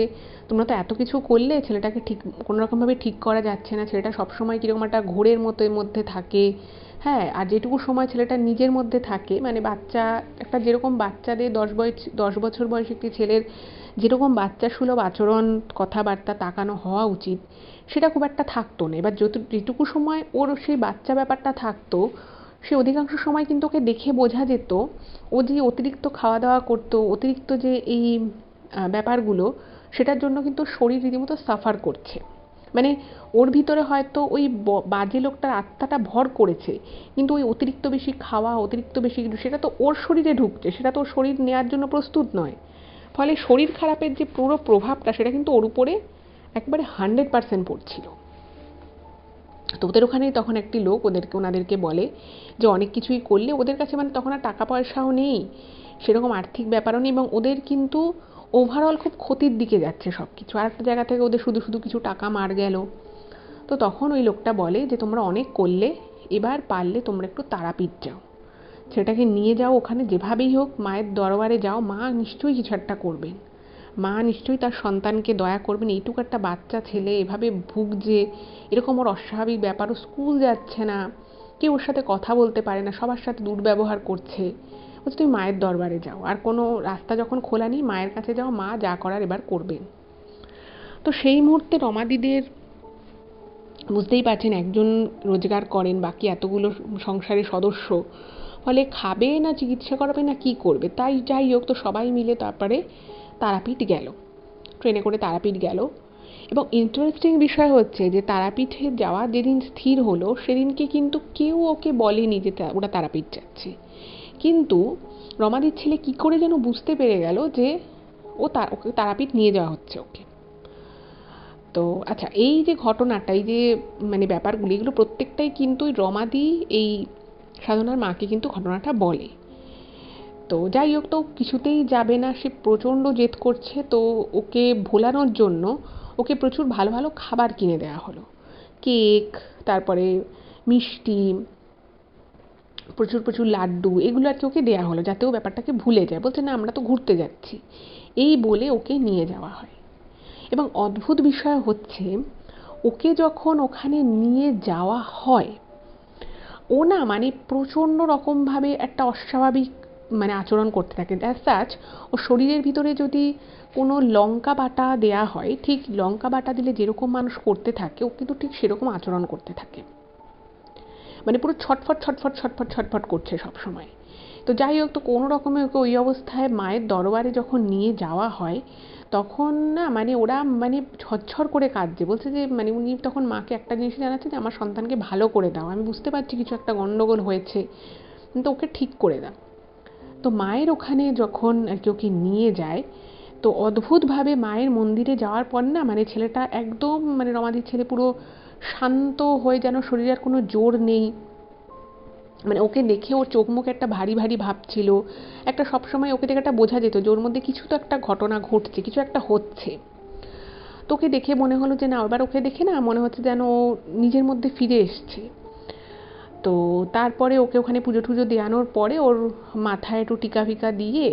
তোমরা তো এত কিছু করলে, ছেলেটাকে ঠিক কোনো রকমভাবে ঠিক করা যাচ্ছে না, ছেলেটা সবসময় কীরকম একটা ঘোরের মতো এর মধ্যে থাকে, হ্যাঁ, আর যেটুকু সময় ছেলেটা নিজের মধ্যে থাকে, মানে বাচ্চা একটা যেরকম বাচ্চাদের 10 বছর বয়সী একটি ছেলের যেরকম বাচ্চা সুলভ আচরণ, কথাবার্তা, তাকানো হওয়া উচিত, সেটা খুব একটা থাকতো না। এবার যেটুকু সময় ওর সেই বাচ্চা ব্যাপারটা থাকতো, সে অধিকাংশ সময় কিন্তু ওকে দেখে বোঝা যেত ও যে অতিরিক্ত খাওয়া দাওয়া করতো, অতিরিক্ত যে এই ব্যাপারগুলো, সেটার জন্য কিন্তু শরীর রীতিমতো সাফার করছে। মানে ওর ভিতরে হয়তো ওই বাজে লোকটার আত্মাটা ভর করেছে, কিন্তু ওই অতিরিক্ত বেশি খাওয়া, অতিরিক্ত বেশি সেটা তো ওর শরীরে ঢুকছে, সেটা তো ওর শরীর নেওয়ার জন্য প্রস্তুত নয়। ফলে শরীর খারাপের যে পুরো প্রভাবটা, সেটা কিন্তু ওর উপরে একবারে 100% পড়ছিল। তো ওদের ওখানেই তখন একটি লোক ওনাদেরকে বলে যে অনেক কিছুই করলে ওদের কাছে, মানে তখন আর টাকা পয়সাও নেই, সেরকম আর্থিক ব্যাপারও নেই, এবং ওদের কিন্তু ওভারঅল খুব ক্ষতির দিকে যাচ্ছে সব কিছু। আর একটা জায়গা থেকে ওদের শুধু শুধু কিছু টাকা মার গেল। তো তখন ওই লোকটা বলে যে তোমরা অনেক করলে, এবার পারলে তোমরা একটু তারাপীঠ যাও, সেটাকে নিয়ে যাও ওখানে, যেভাবেই হোক মায়ের দরবারে যাও, মা নিশ্চয়ই কিছু একটা করবেন, মা নিশ্চয়ই তার সন্তানকে দয়া করবেন। এইটুকু একটা বাচ্চা ছেলে এভাবে ভুগছে, এরকম ওর অস্বাভাবিক ব্যাপার, ও স্কুল যাচ্ছে না, কেউ ওর সাথে কথা বলতে পারে না, সবার সাথে দুর্ব্যবহার করছে, বলছে তুমি মায়ের দরবারে যাও, আর কোনো রাস্তা যখন খোলা নেই, মায়ের কাছে যাও, মা যা করার এবার করবেন। তো সেই মুহূর্তে রমাদিদের, বুঝতেই পারছেন, একজন রোজগার করেন, বাকি এতগুলো সংসারের সদস্য, ফলে খাবে না চিকিৎসা করাবে না কি করবে, তাই যাই হোক, তো সবাই মিলে তারপরে তারাপীঠ গেল, ট্রেনে করে তারাপীঠ গেল। এবং ইন্টারেস্টিং বিষয় হচ্ছে যে তারাপীঠে যাওয়া যেদিন স্থির হলো, সেদিনকে কিন্তু কেউ ওকে বলেনি যে ওরা তারাপীঠ যাচ্ছে, কিন্তু রমাদির ছেলে কি করে যেন বুঝতে পেরে গেল যে ওকে তারাপীঠ নিয়ে যাওয়া হচ্ছে ওকে। তো আচ্ছা, এই যে ঘটনাটা, এই যে মানে ব্যাপারগুলি, এগুলো প্রত্যেকটাই কিন্তু রমাদি এই সাধনার মাকে কিন্তু ঘটনাটা বলে। তো যাই হোক, তো কিছুতেই যাবে না, সে প্রচণ্ড জেদ করছে। তো ওকে ভোলানোর জন্য ওকে প্রচুর ভালো ভালো খাবার কিনে দেওয়া হলো, কেক, তারপরে মিষ্টি, প্রচুর প্রচুর লাড্ডু, এগুলো আর কি ওকে দেওয়া হলো, যাতে ও ব্যাপারটাকে ভুলে যায়। বলছে না, আমরা তো ঘুরতে যাচ্ছি, এই বলে ওকে নিয়ে যাওয়া হয়। এবং অদ্ভুত বিষয় হচ্ছে, ওকে যখন ওখানে নিয়ে যাওয়া হয়, ও না মানে প্রচণ্ড রকমভাবে একটা অস্বাভাবিক মানে আচরণ করতে থাকে। অ্যাজ সাচ, ও শরীরের ভিতরে যদি কোনো লঙ্কা বাটা দেয়া হয়, ঠিক লঙ্কা বাটা দিলে যেরকম মানুষ করতে থাকে, ও কিন্তু ঠিক সেরকম আচরণ করতে থাকে, মানে পুরো ছটফট ছটফট ছটফট ছটফট করছে সব সময়। তো যাই হোক, তো কোনো রকমে ওকে ওই অবস্থায় মায়ের দরবারে যখন নিয়ে যাওয়া হয়, তখন না মানে ওরা মানে ঝরঝর করে কাঁদছে। বলছে যে মানে উনি তখন মাকে একটা জিনিস জানাচ্ছে যে আমার সন্তানকে ভালো করে দাও, আমি বুঝতে পারছি কিছু একটা গন্ডগোল হয়েছে, তো ওকে ঠিক করে দাও। তো মায়ের ওখানে যখন আর কি ওকে নিয়ে যায়, তো অদ্ভুতভাবে মায়ের মন্দিরে যাওয়ার পর না মানে ছেলেটা একদম, মানে রমাদির ছেলে পুরো শান্ত হয়ে, যেন শরীরে আর কোনো জোর নেই। মানে ওকে দেখে ওর চোখ মুখে একটা ভারী ভারী ভাব ছিল, একটা সবসময় ওকে দেখে একটা বোঝা যেত যে ওর মধ্যে কিছু তো একটা ঘটনা ঘটছে, কিছু একটা হচ্ছে। তো ওকে দেখে মনে হলো যে না, এবার ওকে দেখে না মনে হচ্ছে যেন ও নিজের মধ্যে ফিরে এসছে। তো তারপরে ওকে ওখানে পুজো টুজো দেওয়ানোর পরে ওর মাথায় একটু টিকা ফিকা দিয়ে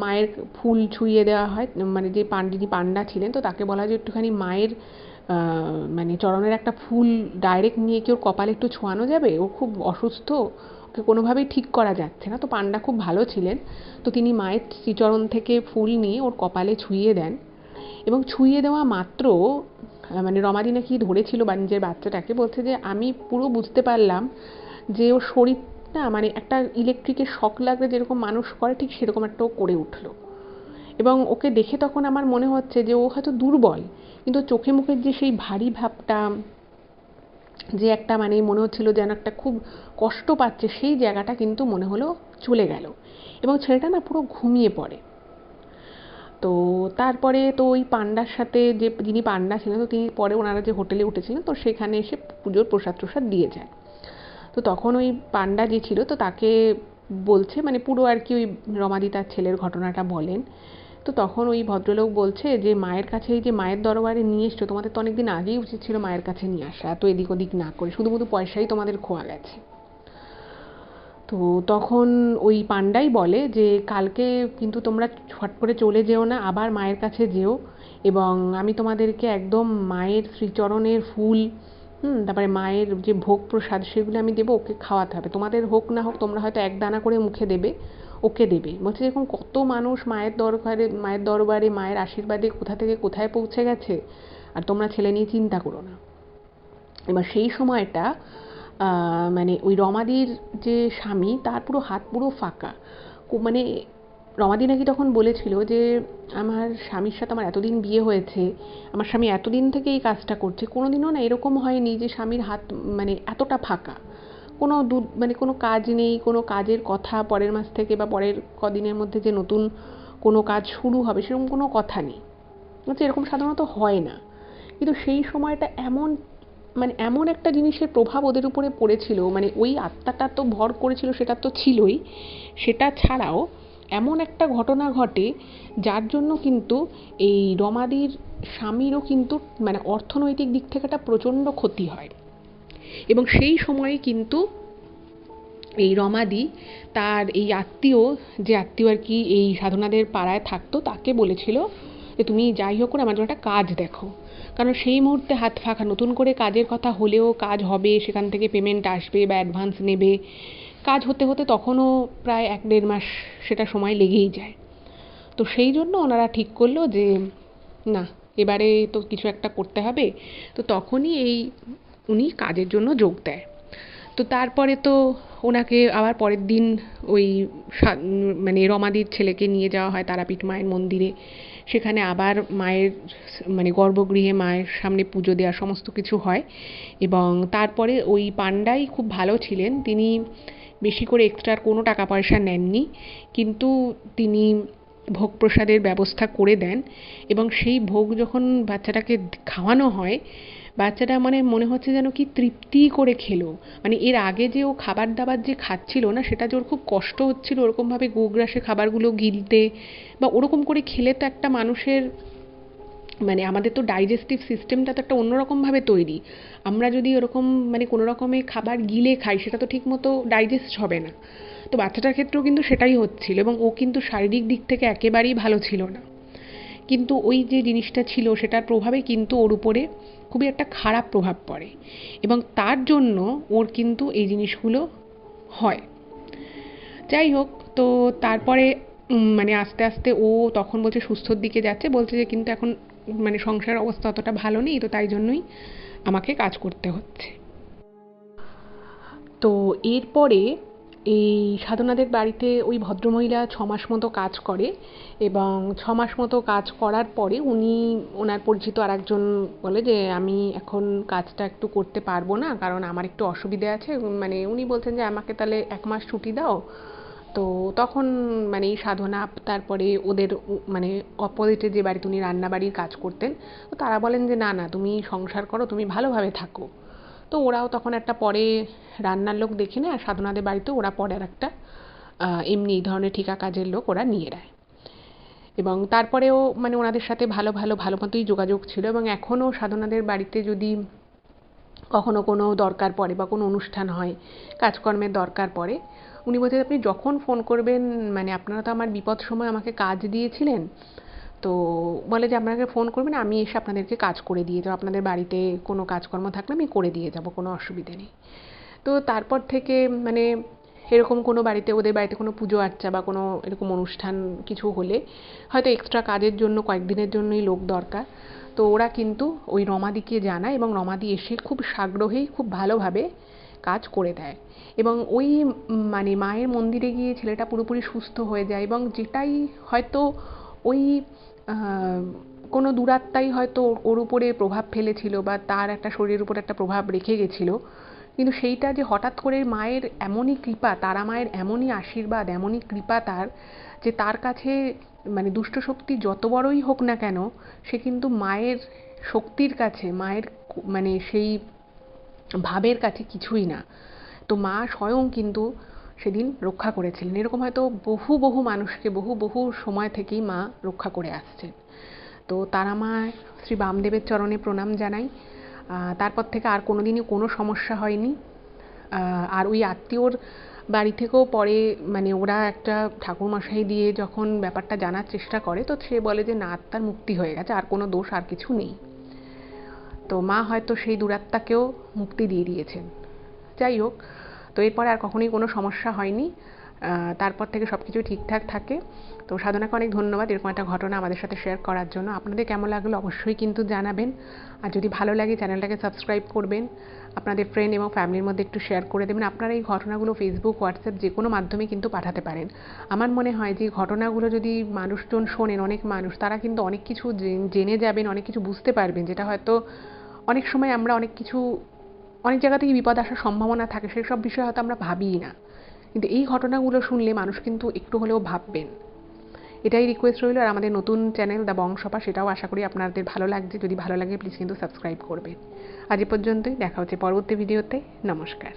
মায়ের ফুল ছুঁয়ে দেওয়া হয়। মানে যে যিনি পান্ডা ছিলেন, তো তাকে বলা হয় যে একটুখানি মায়ের মানে চরণের একটা ফুল ডাইরেক্ট নিয়ে কি ওর কপালে একটু ছোঁয়ানো যাবে, ও খুব অসুস্থ, ওকে কোনোভাবেই ঠিক করা যাচ্ছে না। তো পান্ডা খুব ভালো ছিলেন, তো তিনি মায়ের শ্রীচরণ থেকে ফুল নিয়ে ওর কপালে ছুঁয়ে দেন। এবং ছুঁয়ে দেওয়া মাত্র মানে রমাদি নাকি ধরেছিল বা নিজের বাচ্চাটাকে, বলছে যে আমি পুরো বুঝতে পারলাম যে ওর শরীরটা মানে একটা ইলেকট্রিকের শক লাগলে যেরকম মানুষ করে, ঠিক সেরকম একটা ও করে উঠলো। এবং ওকে দেখে তখন আমার মনে হচ্ছে যে ও হয়তো দুর্বল, কিন্তু চোখে মুখের যে সেই ভারী ভাবটা, যে একটা মানে মনে হচ্ছিল যেন একটা খুব কষ্ট পাচ্ছে, সেই জায়গাটা কিন্তু মনে হলো চলে গেল, এবং ছেলেটা না পুরো ঘুমিয়ে পড়ে। তো তারপরে তো ওই পান্ডার সাথে, যে যিনি পান্ডা ছিলেন, তো তিনি পরে ওনারা যে হোটেলে উঠেছিলেন, তো সেখানে এসে পুজোর প্রসাদ টসাদ দিয়ে যায়। তো তখন ওই পান্ডা যে ছিল, তো তাকে বলছে মানে পুরো আর কি ওই রমাদি তার ছেলের ঘটনাটা বলেন। তো তখন ওই ভদ্রলোক বলছে যে মায়ের কাছে, এই যে মায়ের দরবারে নিয়ে এসছো, তোমাদের তো অনেকদিন আগেই উচিত ছিল মায়ের কাছে নিয়ে আসা, এত এদিক ওদিক না করে, শুধু শুধু পয়সাই তোমাদের খোয়া গেছে। তো তখন ওই পান্ডাই বলে যে কালকে কিন্তু তোমরা ছট করে চলে যেও না, আবার মায়ের কাছে যেও, এবং আমি তোমাদেরকে একদম মায়ের শ্রীচরণের ফুল তারপরে মায়ের যে ভোগ প্রসাদ সেগুলো আমি দেবো, ওকে খাওয়াতে হবে, তোমাদের হোক না হোক তোমরা হয়তো এক দানা করে মুখে দেবে, ওকে দেবে। বলছে এরকম কত মানুষ মায়ের দরবারে মায়ের আশীর্বাদে কোথা থেকে কোথায় পৌঁছে গেছে, আর তোমরা ছেলে নিয়ে চিন্তা করো না। এবার সেই সময়টা মানে ওই রমাদির যে স্বামী তার পুরো হাত পুরো ফাঁকা। মানে রমাদি নাকি তখন বলেছিল যে আমার স্বামীর সাথে আমার এতদিন বিয়ে হয়েছে, আমার স্বামী এতদিন থেকে এই কাজটা করছে, কোনোদিনও না এরকম হয়নি যে স্বামীর হাত মানে এতটা ফাঁকা, কোনো মানে কোনো কাজ নেই, কোনো কাজের কথা পরের মাস থেকে বা পরের কদিনের মধ্যে যে নতুন কোনো কাজ শুরু হবে সেরকম কোনো কথা নেই, হচ্ছে এরকম সাধারণত হয় না। কিন্তু সেই সময়টা এমন মানে এমন একটা জিনিসের প্রভাব ওদের উপরে পড়েছিল, মানে ওই আত্মাটা তো ভর করেছিল সেটা তো ছিলই, সেটা ছাড়াও এমন একটা ঘটনা ঘটে যার জন্য কিন্তু এই রমাদির স্বামীরও কিন্তু মানে অর্থনৈতিক দিক থেকে একটা প্রচণ্ড ক্ষতি হয়। এবং সেই সময়ে কিন্তু এই রমাদি তার এই আত্মীয়, যে আত্মীয় আর কি এই সাধনাদের পাড়ায় থাকতো, তাকে বলেছিল যে তুমি যাই হোক করে আমার জন্য একটা কাজ দেখো। কারণ সেই মুহূর্তে হাত ফাঁকা, নতুন করে কাজের কথা হলেও কাজ হবে, সেখান থেকে পেমেন্ট আসবে বা অ্যাডভান্স নেবে, কাজ হতে হতে তখনও প্রায় 1-1.5 মাস সেটা সময় লেগেই যায়। তো সেই জন্য ওনারা ঠিক করলো যে না, এবারে তো কিছু একটা করতে হবে। তো তখনই উনি কাজের জন্য যোগ দেয়। তো তারপরে তো ওনাকে আবার পরের দিন ওই মানে রমাদির ছেলেকে নিয়ে যাওয়া হয় তারাপীঠ মায়ের মন্দিরে। সেখানে আবার মায়ের মানে গর্ভগৃহে মায়ের সামনে পুজো দেওয়া সমস্ত কিছু হয়। এবং তারপরে ওই পাণ্ডাই খুব ভালো ছিলেন, তিনি বেশি করে এক্সট্রা কোনো টাকা পয়সা নেননি, কিন্তু তিনি ভোগ প্রসাদের ব্যবস্থা করে দেন। এবং সেই ভোগ যখন বাচ্চাটাকে খাওয়ানো হয়, বাচ্চাটা মানে মনে হচ্ছে যেন কি তৃপ্তি করে খেলো। মানে এর আগে যে ও খাবার দাবার যে খাচ্ছিল না, সেটা যে ওর খুব কষ্ট হচ্ছিল ওরকমভাবে গোগ্রাসে খাবারগুলো গিলতে, বা ওরকম করে খেলে তো একটা মানুষের মানে আমাদের তো ডাইজেস্টিভ সিস্টেমটা তো একটা অন্যরকমভাবে তৈরি, আমরা যদি ওরকম মানে কোনো রকমে খাবার গিলে খাই সেটা তো ঠিক মতো ডাইজেস্ট হবে না। তো বাচ্চাটার ক্ষেত্রেও কিন্তু সেটাই হচ্ছিল, এবং ও কিন্তু শারীরিক দিক থেকে একেবারেই ভালো ছিল না। কিন্তু ওই যে জিনিসটা ছিল সেটার প্রভাবে কিন্তু ওর উপরে খুবই একটা খারাপ প্রভাব পড়ে, এবং তার জন্য ওর কিন্তু এই জিনিসগুলো হয়। যাই হোক, তো তারপরে মানে আস্তে আস্তে ও তখন বলছে সুস্থর দিকে যাচ্ছে, বলছে যে কিন্তু এখন মানে সংসারের অবস্থা অতটা ভালো নেই, তো তাই জন্যই আমাকে কাজ করতে হচ্ছে। তো এরপরে এই সাধনাদের বাড়িতে ওই ভদ্রমহিলা 6 মাস মতো কাজ করে, এবং 6 মাস মতো কাজ করার পরে ওনার পরিচিত আর একজন বলে যে আমি এখন কাজটা একটু করতে পারবো না, কারণ আমার একটু অসুবিধে আছে। মানে উনি বলছেন যে আমাকে তাহলে 1 মাস ছুটি দাও। তো তখন মানে এই সাধনা তারপরে ওদের মানে অপোজিটে যে বাড়িতে উনি রান্নাবাড়ির কাজ করতেন, তো তারা বলেন যে না না, তুমি সংসার করো, তুমি ভালোভাবে থাকো। তো ওরাও তখন একটা পরে রান্নার লোক দেখে নেয়, আর সাধনাদের বাড়িতেও ওরা পরে আর একটা এমনি এই ধরনের ঠিকা কাজের লোক ওরা নিয়ে নেয়। এবং তারপরেও মানে ওনাদের সাথে ভালো মতোই যোগাযোগ ছিল, এবং এখনও সাধনাদের বাড়িতে যদি কখনো কোনো দরকার পড়ে বা কোনো অনুষ্ঠান হয়, কাজকর্মের দরকার পড়ে, উনি বলছেন আপনি যখন ফোন করবেন, মানে আপনারা তো আমার বিপদ সময় আমাকে কাজ দিয়েছিলেন, তো বলে যে আপনাকে ফোন করবেন, আমি এসে আপনাদেরকে কাজ করে দিয়ে যাবো, আপনাদের বাড়িতে কোনো কাজকর্ম থাকলে আমি করে দিয়ে যাবো, কোনো অসুবিধে নেই। তো তারপর থেকে মানে এরকম কোনো বাড়িতে ওদের বাড়িতে কোনো পুজো আর্চা বা কোনো এরকম অনুষ্ঠান কিছু হলে হয়তো এক্সট্রা কাজের জন্য কয়েকদিনের জন্যই লোক দরকার, তো ওরা কিন্তু ওই রমাদিকে জানায়, এবং রমাদি এসে খুব সাগ্রহেই খুব ভালোভাবে কাজ করে দেয়। এবং ওই মানে মায়ের মন্দিরে গিয়ে ছেলেটা পুরোপুরি সুস্থ হয়ে যায়, এবং যেটাই হয়তো ওই কোনো দুরাত্মাই হয়তো ওর উপরে প্রভাব ফেলেছিল বা তার একটা শরীরের উপর একটা প্রভাব রেখে গেছিলো, কিন্তু সেইটা যে হঠাৎ করে মায়ের এমনই কৃপা, তারা মায়ের এমনই আশীর্বাদ, এমনই কৃপা তার, যে তার কাছে মানে দুষ্ট শক্তি যত বড়ই হোক না কেন, সে কিন্তু মায়ের শক্তির কাছে, মায়ের মানে সেই ভাবের কাছে কিছুই না। তো মা স্বয়ং কিন্তু সেদিন রক্ষা করেছিলেন। এরকম হয়তো বহু মানুষকে বহু সময় থেকেই মা রক্ষা করে আসছেন। তো তারা মা শ্রী বামদেবের চরণে প্রণাম জানাই। তারপর থেকে আর কোনোদিনই কোনো সমস্যা হয়নি। আর ওই আত্মীয়র বাড়ি থেকেও পরে মানে ওরা একটা ঠাকুরমশাই দিয়ে যখন ব্যাপারটা জানার চেষ্টা করে, তো সে বলে যে না, আত্মার মুক্তি হয়ে গেছে, আর কোনো দোষ আর কিছু নেই। তো মা হয়তো সেই দুরাত্মাকেও মুক্তি দিয়ে দিয়েছেন। যাই হোক, তো এরপরে আর কখনোই কোনো সমস্যা হয়নি। তারপর থেকে সব কিছুই ঠিকঠাক থাকে। তো সাধনাকে অনেক ধন্যবাদ এরকম একটা ঘটনা আমাদের সাথে শেয়ার করার জন্য। আপনাদের কেমন লাগলো অবশ্যই কিন্তু জানাবেন। আর যদি ভালো লাগে চ্যানেলটাকে সাবস্ক্রাইব করবেন, আপনাদের ফ্রেন্ড এবং ফ্যামিলির মধ্যে একটু শেয়ার করে দেবেন। আপনারা এই ঘটনাগুলো ফেসবুক, হোয়াটসঅ্যাপ যে কোনো মাধ্যমে কিন্তু পাঠাতে পারেন। আমার মনে হয় যে ঘটনাগুলো যদি মানুষজন শোনেন, অনেক মানুষ, তারা কিন্তু অনেক কিছু জেনে যাবেন, অনেক কিছু বুঝতে পারবেন, যেটা হয়তো অনেক সময় আমরা অনেক জায়গা থেকে বিপদ আসার সম্ভাবনা থাকে, সেসব বিষয়ে হয়তো আমরা ভাবিই না। কিন্তু এই ঘটনাগুলো শুনলে মানুষ কিন্তু একটু হলেও ভাববেন। এটাই রিকোয়েস্ট রইল। আর আমাদের নতুন চ্যানেল দ্য বংশপা, সেটাও আশা করি আপনাদের ভালো লাগছে। যদি ভালো লাগে প্লিজ কিন্তু সাবস্ক্রাইব করবেন। আজ এ পর্যন্তই, দেখা হচ্ছে পরবর্তী ভিডিওতে। নমস্কার।